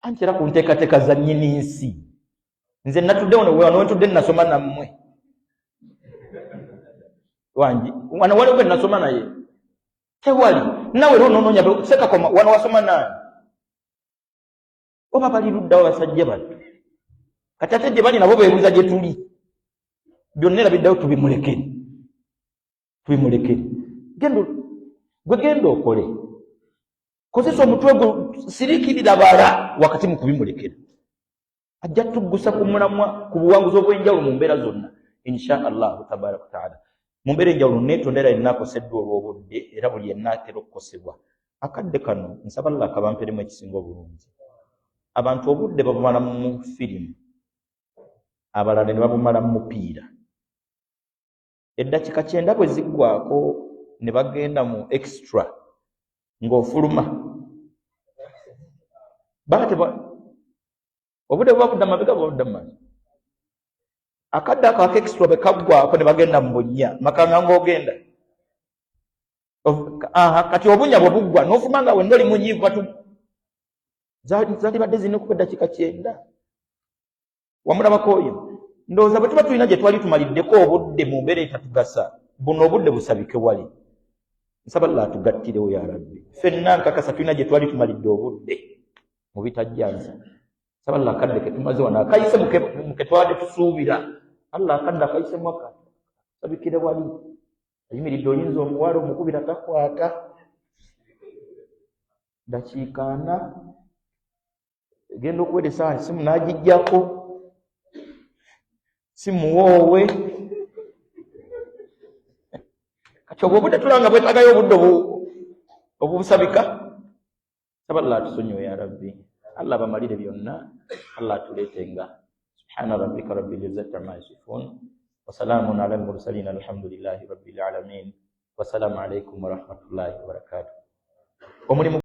Anti era ku nteekateeka za nnyini nsi nze natudde wano ntudde nasoma nammwe wangi wano waliwo gwe nasoma naye tewali nawe lwo noononya sekakoma wano wasoma naani oba bali luddawo basajja battu kati ate gye bali nabo beebuuza gye tuli byonna era biddayo tubimulekere gwe genda okole kozesa omutwe gwo sirikirira bala wakati mu kubimulekera ajja tuggusa ku mulamwa ku buwanguzi obw'enjawulo mu mbeera zonna insha allahu tabaraka wataala. Mu mbeera enjawulo neetondera yenna akoseddwa olw'obudde era buli yenna atera okukosebwa. Akadde kano nsaba Allah akabamperemu ekisinga obulungi. Abantu obudde babumala mu firimu, abalala ne babumala mu mupiira. Eddakiika 9 bwe ziggwako ne bagenda mu extra ng'ofuluma obudde buba budda mabega buba budda maaso. Akadde ako extra bwe kaggwako ne bagenda mu bunnya makanga ng'ogenda kati obunya bwe buggwa n'ofuma nga wenna oli munyiivu batu zalibadde zirina okuba eddakiika 9 wamulabako oyo. Ndowooza bwe tuba tulina gye twali tumaliddeko obudde mu mbeera etatugasa buno obudde busabike wali. Nsaba Allah atugattirewo ya Rabbi. Ffenna nkakasa tulina gye twali tumalidde obudde mu bitajjanza. Nsaba Allah akadde ke tumaze wano akayise mu ke twawadde tusuubira. Allah akadde akayise mwaka sabikire wali. Ayimiridde oyinza omuwala omukubira takwata. Dakiika 4 genda okuwera essaawa simu n'agijjako. Simuwoowe kati obwo obudde tulanga bwetagayo obudde obusabika. Saba Allah atusonyiwe ya Rabbi. Allah bamalire byonna. Allah atuleetenga. Subhana rabbika rabbil izzati amma yasifun wa salamun ala al-mursalin alhamdulillahi rabbil alamin. Wassalamu alaikum wa rahmatullahi wa barakatuh.